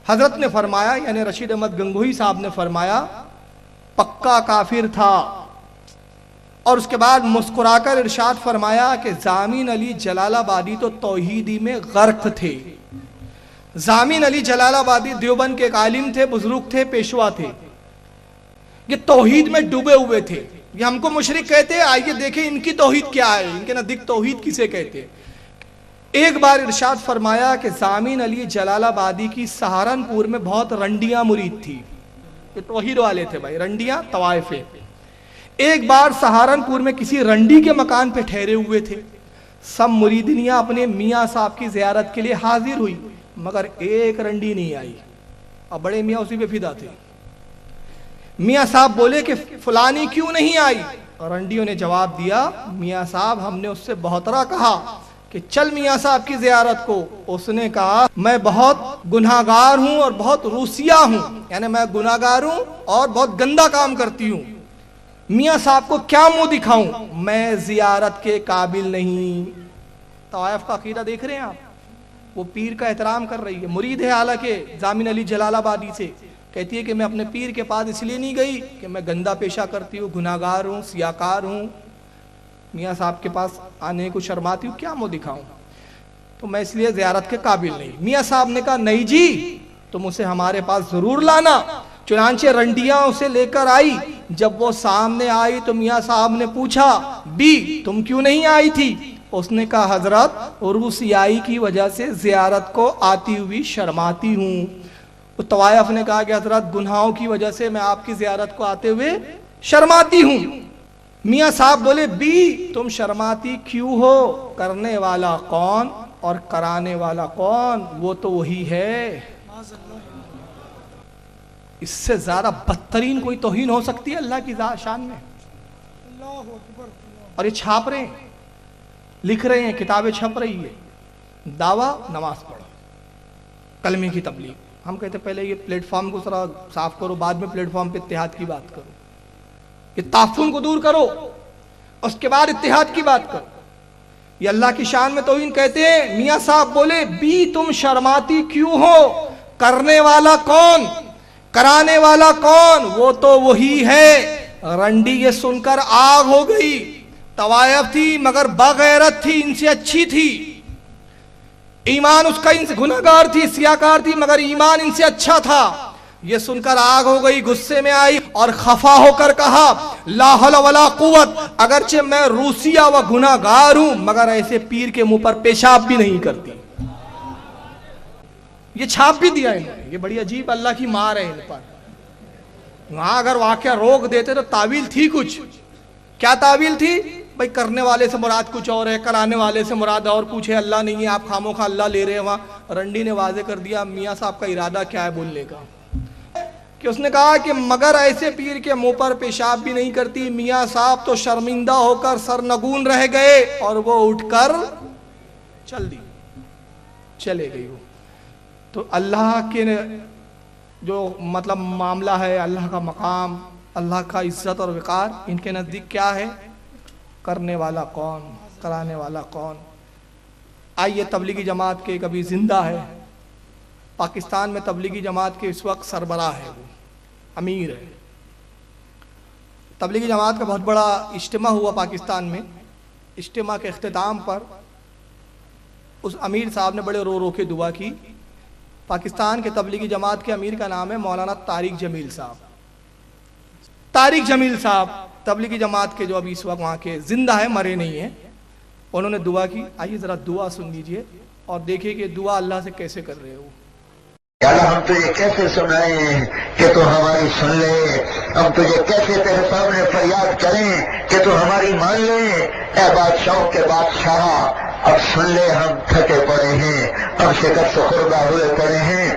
حضرت نے فرمایا, یعنی رشید احمد گنگوہی صاحب نے فرمایا, پکا کافر تھا. اور اس کے بعد مسکرا کر ارشاد فرمایا کہ زامین علی جلال آبادی تو توحیدی میں غرق تھے. زامین علی جلال آبادی دیوبند کے ایک عالم تھے, بزرگ تھے, پیشوا تھے. یہ توحید میں ڈوبے ہوئے تھے. یہ ہم کو مشرک کہتے ہیں, آئیے دیکھیں ان کی توحید کیا ہے, ان کے نزدیک توحید کسے کہتے ہیں. ایک بار ارشاد فرمایا کہ زامین علی جلال آبادی کی سہارنپور میں بہت رنڈیاں مرید تھی. یہ توحید والے تھے بھائی, رنڈیاں طوائفیں. ایک بار سہارنپور میں کسی رنڈی کے مکان پہ ٹھہرے ہوئے تھے. سب مریدنیاں اپنے میاں صاحب کی زیارت کے لیے حاضر ہوئی, مگر ایک رنڈی نہیں آئی. اور بڑے میاں اسی پہ فدا تھے. میاں صاحب بولے کہ فلانی کیوں نہیں آئی. اور رنڈیوں نے جواب دیا, میاں صاحب ہم نے اس سے بہترا کہا کہ چل میاں صاحب کی زیارت کو. اس نے کہا میں بہت گناہگار ہوں اور بہت روسیہ ہوں, یعنی میں گناہگار ہوں اور بہت گندا کام کرتی ہوں. میاں صاحب کو کیا منہ دکھاؤں, میں زیارت کے قابل نہیں. طوائف کا عقیدہ دیکھ رہے ہیں آپ, وہ پیر کا احترام کر رہی ہے, مرید ہے حالانکہ زامین علی جلال آبادی سے. کہتی ہے کہ میں اپنے پیر کے پاس اس لیے نہیں گئی کہ میں گندا پیشہ کرتی ہوں, گناہگار ہوں, سیاکار ہوں. میاں صاحب کے پاس آنے کو شرماتی ہوں, کیا منہ دکھاؤں, تو میں اس لیے زیارت کے قابل نہیں. میاں صاحب نے کہا نہیں جی, تم اسے ہمارے پاس ضرور لانا. چنانچہ رنڈیاں اسے لے کر آئی. جب وہ سامنے آئی تو میاں صاحب نے پوچھا بی تم کیوں نہیں آئی تھی. اس نے کہا حضرت روسیائی کی وجہ سے زیارت کو آتی ہوئی شرماتی ہوں. طوائف نے کہا کہ حضرت گناہوں کی وجہ سے میں آپ کی زیارت کو آتے ہوئے شرماتی ہوں. میاں صاحب بولے بی تم شرماتی کیوں ہو, کرنے والا کون اور کرانے والا کون, وہ تو وہی ہے. اس سے زیادہ بدترین کوئی توہین ہو سکتی ہے اللہ کی شان میں. اور یہ چھاپ رہے ہیں, لکھ رہے ہیں, کتابیں چھپ رہی ہے. دعویٰ نماز پڑھو, کلمے کی تبلیغ. ہم کہتے ہیں پہلے یہ پلیٹ فارم کو ذرا صاف کرو, بعد میں پلیٹ فارم پہ اتحاد کی بات کرو. یہ تعفن کو دور کرو, اس کے بعد اتحاد کی بات کرو. یہ اللہ کی شان میں توہین کہتے ہیں. میاں صاحب بولے بی تم شرماتی کیوں ہو, کرنے والا کون, کرانے والا کون, وہ تو وہی ہے. رنڈی یہ سن کر آگ ہو گئی. طوائف تھی مگر بغیرت تھی, ان سے اچھی تھی. ایمان اس کا ان سے گناہگار تھی, سیاکار تھی, مگر ایمان ان سے اچھا تھا. یہ سن کر آگ ہو گئی, غصے میں آئی اور خفا ہو کر کہا لا حول ولا قوت, اگرچہ میں روسیہ و گناہگار ہوں مگر ایسے پیر کے منہ پر پیشاب بھی نہیں کرتی. یہ چھاپ بھی دیا انہوں نے. یہ بڑی عجیب اللہ کی مار ہے ان پر. وہاں اگر واقعہ روک دیتے تو تعویل تھی کچھ. کیا تعویل تھی بھائی, کرنے والے سے مراد کچھ اور ہے, کرانے والے سے مراد اور کچھ ہے, اللہ نہیں ہے, آپ خاموں خواہ اللہ لے رہے ہیں. وہاں رنڈی نے واضح کر دیا میاں صاحب کا ارادہ کیا ہے بولنے کا, کہ اس نے کہا کہ مگر ایسے پیر کے منہ پر پیشاب بھی نہیں کرتی. میاں صاحب تو شرمندہ ہو کر سرنگون رہ گئے اور وہ اٹھ کر چلے گئی. وہ تو اللہ کے جو مطلب معاملہ ہے, اللہ کا مقام, اللہ کا عزت اور وقار, ان کے نزدیک کیا ہے, کرنے والا کون, کرانے والا کون. آئیے تبلیغی جماعت کے کبھی زندہ ہے. پاکستان میں تبلیغی جماعت کے اس وقت سربراہ ہے, وہ امیر ہے. تبلیغی جماعت کا بہت بڑا اجتماع ہوا پاکستان میں. اجتماع کے اختتام پر اس امیر صاحب نے بڑے رو رو کے دعا کی. پاکستان کے تبلیغی جماعت کے امیر کا نام ہے مولانا طارق جمیل صاحب. طارق جمیل صاحب تبلیغی جماعت کے جو ابھی اس وقت وہاں کے زندہ ہے, مرے نہیں ہیں. انہوں نے دعا کی. آئیے ذرا دعا سن لیجئے اور دیکھیے کہ دعا اللہ سے کیسے کر رہے ہو. یا اللہ ہم تجھے کیسے سنائیں کہ تو ہماری سن لے، ہم تجھے کیسے تیرے سامنے فریاد کریں کہ تو ہماری مان لے. اے بادشاہوں کے بادشاہ اب سن لے، ہم تھکے پڑے ہیں، ہم شکست خوردہ ہوئے پڑے ہیں.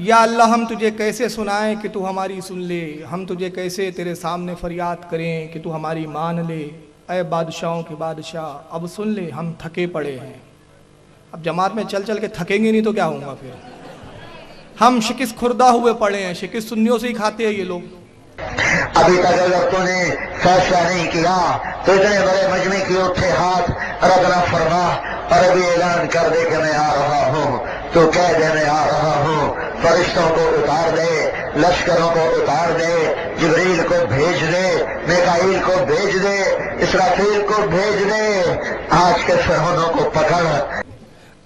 یا اللہ ہم تجھے کیسے سنائیں کہ تو ہماری سن لے، ہم تجھے کیسے تیرے سامنے فریاد کریں کہ تو ہماری مان لے. اے بادشاہوں کے بادشاہ اب سن لے، ہم تھکے پڑے ہیں. اب جماعت میں چل چل کے تھکیں گے نہیں تو کیا ہوگا پھر. ہم شکست خوردہ ہوئے پڑے ہیں، شکست سنیوں سے ہی کھاتے ہیں یہ لوگ. ابھی تک اگر تو نے فیصلہ نہیں کیا تو اتنے بڑے مجمع کی اٹھے ہاتھ رد نہ فرما اور ابھی اعلان کر دے کہ میں آ رہا ہوں. تو کہہ دے میں آ رہا ہوں. فرشتوں کو اتار دے، لشکروں کو اتار دے، جبریل کو بھیج دے، میکائیل کو بھیج دے، اسرافیل کو بھیج دے. آج کے فرعونوں کو پکڑ.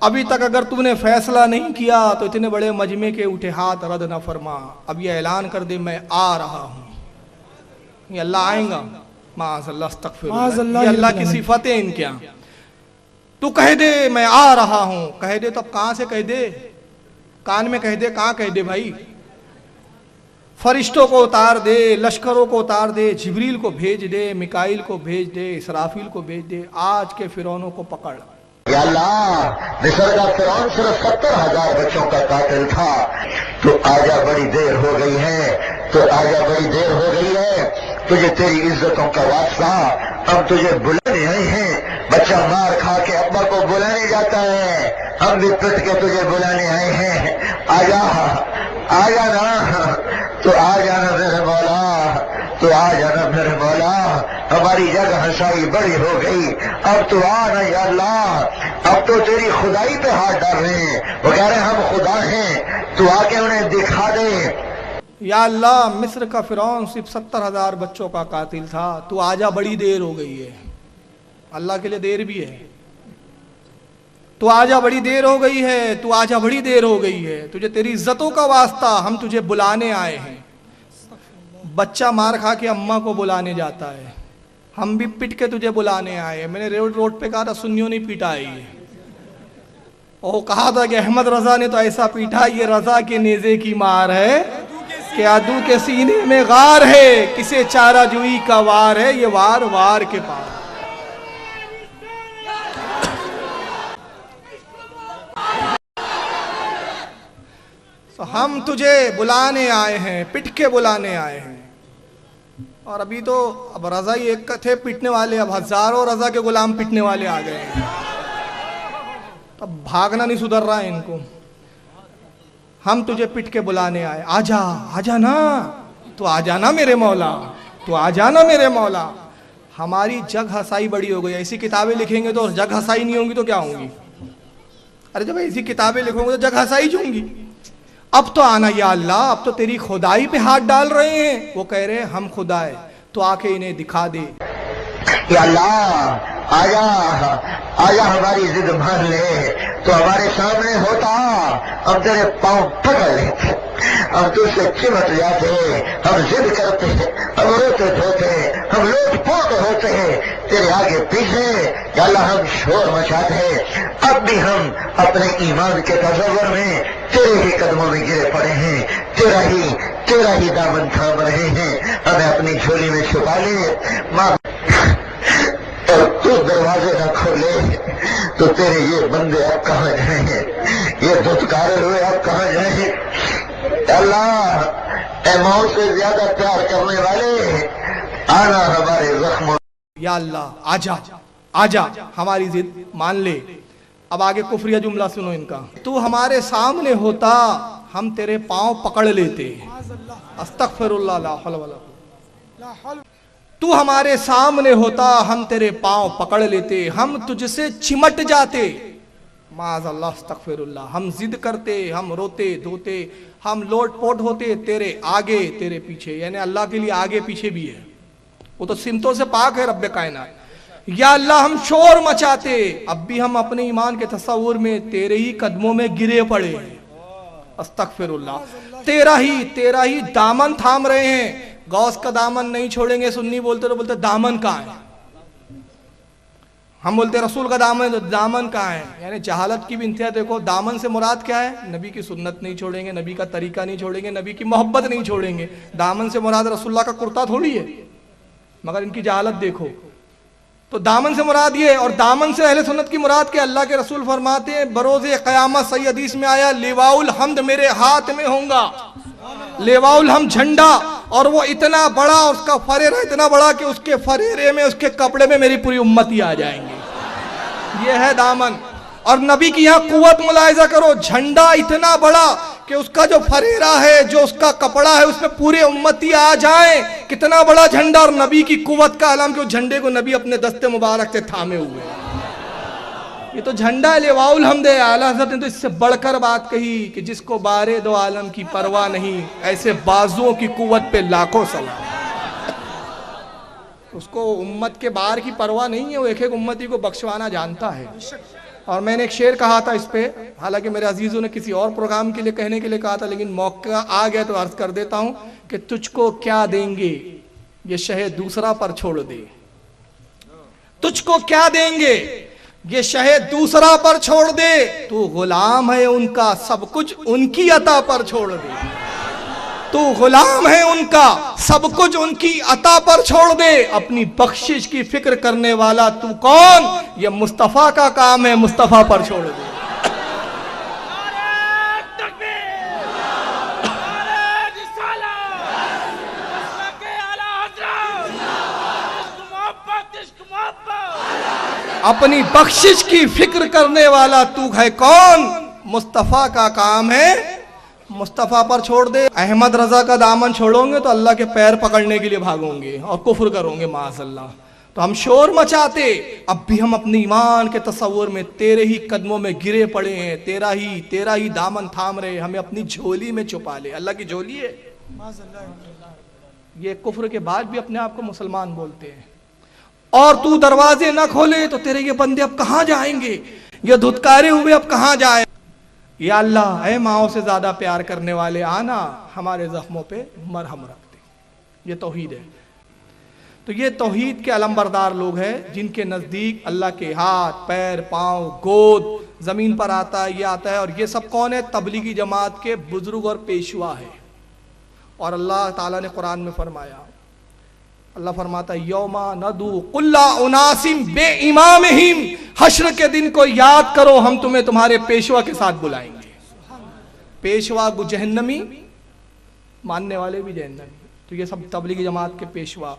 ابھی تک اگر تم نے فیصلہ نہیں کیا تو اتنے بڑے مجمع کے اٹھے ہاتھ رد نہ فرما. اب یہ اعلان کر دے میں آ رہا ہوں. یہ اللہ آئیں گا. معاذ اللہ، استغفر اللہ. یہ اللہ کی صفاتیں ان کے یہاں. تو کہہ دے میں آ رہا ہوں. کہہ دے تو اب کہاں سے کہہ دے؟ کان میں کہہ دے، کہاں کہہ دے بھائی؟ فرشتوں کو اتار دے، لشکروں کو اتار دے، جبریل کو بھیج دے، میکائیل کو بھیج دے، اسرافیل کو بھیج دے. آج کے فرعونوں کو پکڑ. یا اللہ مصر کا فرعون صرف 70,000 بچوں کا قاتل تھا. تو آجا بڑی دیر ہو گئی ہے، تو آجا بڑی دیر ہو گئی ہے. تجھے تیری عزتوں کا واسطہ، ہم تجھے بلانے آئے ہیں. بچہ مار کھا کے ابا کو بلانے جاتا ہے، ہم بھی پٹ کے تجھے بلانے آئے ہیں. آجا آجا نا، تو آ جانا میرے مولا، تو آ جانا میرے مولا. ہماری جگ ہنسائی بڑی ہو گئی، اب تو آنا یا اللہ. اب تو تیری خدائی پہ ہاتھ ڈال رہے ہیں. وہ کہہ رہے ہیں ہم خدا ہیں، تو آ کے انہیں دکھا دے. یا اللہ مصر کا فرعون صرف 70,000 بچوں کا قاتل تھا. تو آجا بڑی دیر ہو گئی ہے. اللہ کے لیے دیر بھی ہے. تو آجا بڑی دیر ہو گئی ہے، تو آجا بڑی دیر ہو گئی ہے. تجھے تیری عزتوں کا واسطہ ہم تجھے بلانے آئے ہیں. بچہ مار کھا کے اماں کو بلانے جاتا ہے، ہم بھی پٹ کے تجھے بلانے آئے ہیں. میں نے روڈ پہ کہا تھا سنیوں نہیں پیٹا ہے یہ. اور کہا تھا کہ احمد رضا نے تو ایسا پیٹا، یہ رضا کے نیزے کی مار ہے کہ عدو کے سینے میں غار ہے، کسے چارہ جوئی کا وار ہے، یہ وار وار کے پار. ہم تجھے بلانے آئے ہیں، پٹ کے بلانے آئے ہیں. اور ابھی تو اب رضا ہی ایک تھے پٹنے والے، اب ہزاروں رضا کے غلام پٹنے والے آ گئے ہیں. اب بھاگنا نہیں سدھر رہا ہے ان کو. ہم تجھے پٹ کے بلانے آئے. آجا آجا نا، تو آ جانا میرے مولا، تو آ جانا میرے مولا. ہماری جگ ہسائی بڑی ہو گئی. ایسی کتابیں لکھیں گے تو جگ ہسائی نہیں ہوں گی تو کیا ہوں گی؟ ارے جب ایسی کتابیں لکھوں گے تو جگ ہسائی ہوں گی. اب تو آنا یا اللہ، اب تو تیری خدائی پہ ہاتھ ڈال رہے ہیں. وہ کہہ رہے ہیں ہم خدا ہے، تو آ کے انہیں دکھا دے. یا اللہ آجا آجا، ہماری ضد مان لے. تو ہمارے سامنے ہوتا ہم تیرے پاؤں پکڑ لیتے، ہم تجھ سے چمٹ جاتے. ہم ضد کرتے، ہم روتے دھوتے، ہم لوٹ پوٹ ہوتے تیرے آگے پیچھے. یا اللہ ہم شور مچاتے. اب بھی ہم اپنے ایمان کے تصور میں تیرے ہی قدموں میں گرے پڑے ہیں، تیرا ہی دامن تھام رہے ہیں. ہمیں اپنی جھولی میں چھپا لے ماں، اور تو دروازے نہ کھولے تو تیرے یہ بندے اب کہاں جائیں؟ یہ دھتکارے ہوئے اب کہاں جائیں؟ اللہ اے موت سے زیادہ پیار کرنے والے، آنا ہمارے زخموں. یا اللہ آجا آجا، ہماری ضد مان لے. اب آگے کفریہ جملہ سنو ان کا. تو ہمارے سامنے ہوتا ہم تیرے پاؤں پکڑ لیتے. استغفر اللہ، لا حول ولا قوت. تو ہمارے سامنے ہوتا ہم تیرے پاؤں پکڑ لیتے، ہم تجھ سے چمٹ جاتے. معاذ اللہ، استغفر اللہ. ہم ضد کرتے، ہم روتے دھوتے، ہم لوٹ پوٹ ہوتے تیرے آگے تیرے پیچھے. یعنی اللہ کے لیے آگے پیچھے بھی ہے، وہ تو سمتوں سے پاک ہے رب کائنات. یا اللہ ہم شور مچاتے، اب بھی ہم اپنے ایمان کے تصور میں تیرے ہی قدموں میں گرے پڑے ہیں. استغفر اللہ. تیرا ہی دامن تھام رہے ہیں. غوث کا دامن نہیں چھوڑیں گے. سنی بولتے تو بولتے دامن کہاں ہے؟ ہم بولتے ہیں رسول کا دامن، تو دامن کہاں ہے؟ یعنی جہالت کی بھی انتہا دیکھو. دامن سے مراد کیا ہے؟ نبی کی سنت نہیں چھوڑیں گے، نبی کا طریقہ نہیں چھوڑیں گے، نبی کی محبت نہیں چھوڑیں گے. دامن سے مراد رسول اللہ کا کرتا تھوڑی ہے، مگر ان کی جہالت دیکھو. تو دامن سے مراد یہ ہے. اور دامن سے اہل سنت کی مراد کیا؟ اللہ کے رسول فرماتے ہیں بروز قیامت صحیح حدیث میں آیا لیواء الحمد میرے ہاتھ میں ہوں گا. لیواء الحمد جھنڈا، اور وہ اتنا بڑا، اس کا فریرہ اتنا بڑا کہ اس کے فریرے میں، اس کے کپڑے میں میری پوری امتی آ جائیں گے. یہ ہے دامن. اور نبی کی یہاں قوت ملاحظہ کرو، جھنڈا اتنا بڑا کہ اس کا جو فریرہ ہے، جو اس کا کپڑا ہے، اس میں پورے امتی آ جائیں. کتنا بڑا جھنڈا، اور نبی کی قوت کا علم کہ اس جھنڈے کو نبی اپنے دست مبارک سے تھامے ہوئے ہیں. یہ تو جھنڈا ہے، لیواء الحمد ہے. اعلیٰ حضرت نے تو اس سے بڑھ کر بات کہی کہ جس کو بارے دو عالم کی پرواہ نہیں، ایسے بازوؤں کی قوت پہ لاکھوں سلام. اس کو امت کے بار کی پرواہ نہیں ہے، وہ ایک ایک امتی کو بخشوانا جانتا ہے. اور میں نے ایک شعر کہا تھا اس پہ، حالانکہ میرے عزیزوں نے کسی اور پروگرام کے لیے کہنے کے لیے کہا تھا، لیکن موقع آ گیا تو عرض کر دیتا ہوں کہ تجھ کو کیا دیں گے یہ شہ دوسرا پر چھوڑ دے. تجھ کو کیا دیں گے یہ شہ دوسرا پر چھوڑ دے. تو غلام ہے ان کا، سب کچھ ان کی عطا پر چھوڑ دے. تو غلام ہے ان کا، سب کچھ ان کی عطا پر چھوڑ دے. اپنی بخشش کی فکر کرنے والا تو کون؟ یہ مصطفیٰ کا کام ہے، مصطفیٰ پر چھوڑ دے. اپنی بخشش کی فکر کرنے والا تو ہے کون؟ مصطفیٰ کا کام ہے، مصطفیٰ پر چھوڑ دے. احمد رضا کا دامن چھوڑو گے تو اللہ کے پیر پکڑنے کے لیے بھاگو گے اور کفر کرو گے معاذ اللہ. تو ہم شور مچاتے، اب بھی ہم اپنے ایمان کے تصور میں تیرے ہی قدموں میں گرے پڑے ہیں، تیرا ہی دامن تھام رہے. ہمیں اپنی جھولی میں چھپا لے. اللہ کی جھولی ہے. یہ کفر کے بعد بھی اپنے آپ کو مسلمان بولتے ہیں. اور تو دروازے نہ کھولے تو تیرے یہ بندے اب کہاں جائیں گے؟ یہ دھتکارے ہوئے اب کہاں جائیں؟ یا اللہ، اے ماؤں سے زیادہ پیار کرنے والے، آنا ہمارے زخموں پہ مرہم رکھ دے. یہ توحید ہے. تو یہ توحید کے علمبردار لوگ ہیں جن کے نزدیک اللہ کے ہاتھ، پیر، پاؤں، گود زمین پر آتا ہے، یہ آتا ہے. اور یہ سب کون ہے؟ تبلیغی جماعت کے بزرگ اور پیشوا ہے. اور اللہ تعالیٰ نے قرآن میں فرمایا، اللہ فرماتا ہے یوما ندو کل اناس بے امامہم، حشر کے دن کو یاد کرو، ہم تمہیں تمہارے پیشوا کے ساتھ بلائیں گے. پیشوا کو جہنمی، ماننے والے بھی جہنمی. تو یہ سب تبلیغی جماعت کے پیشوا.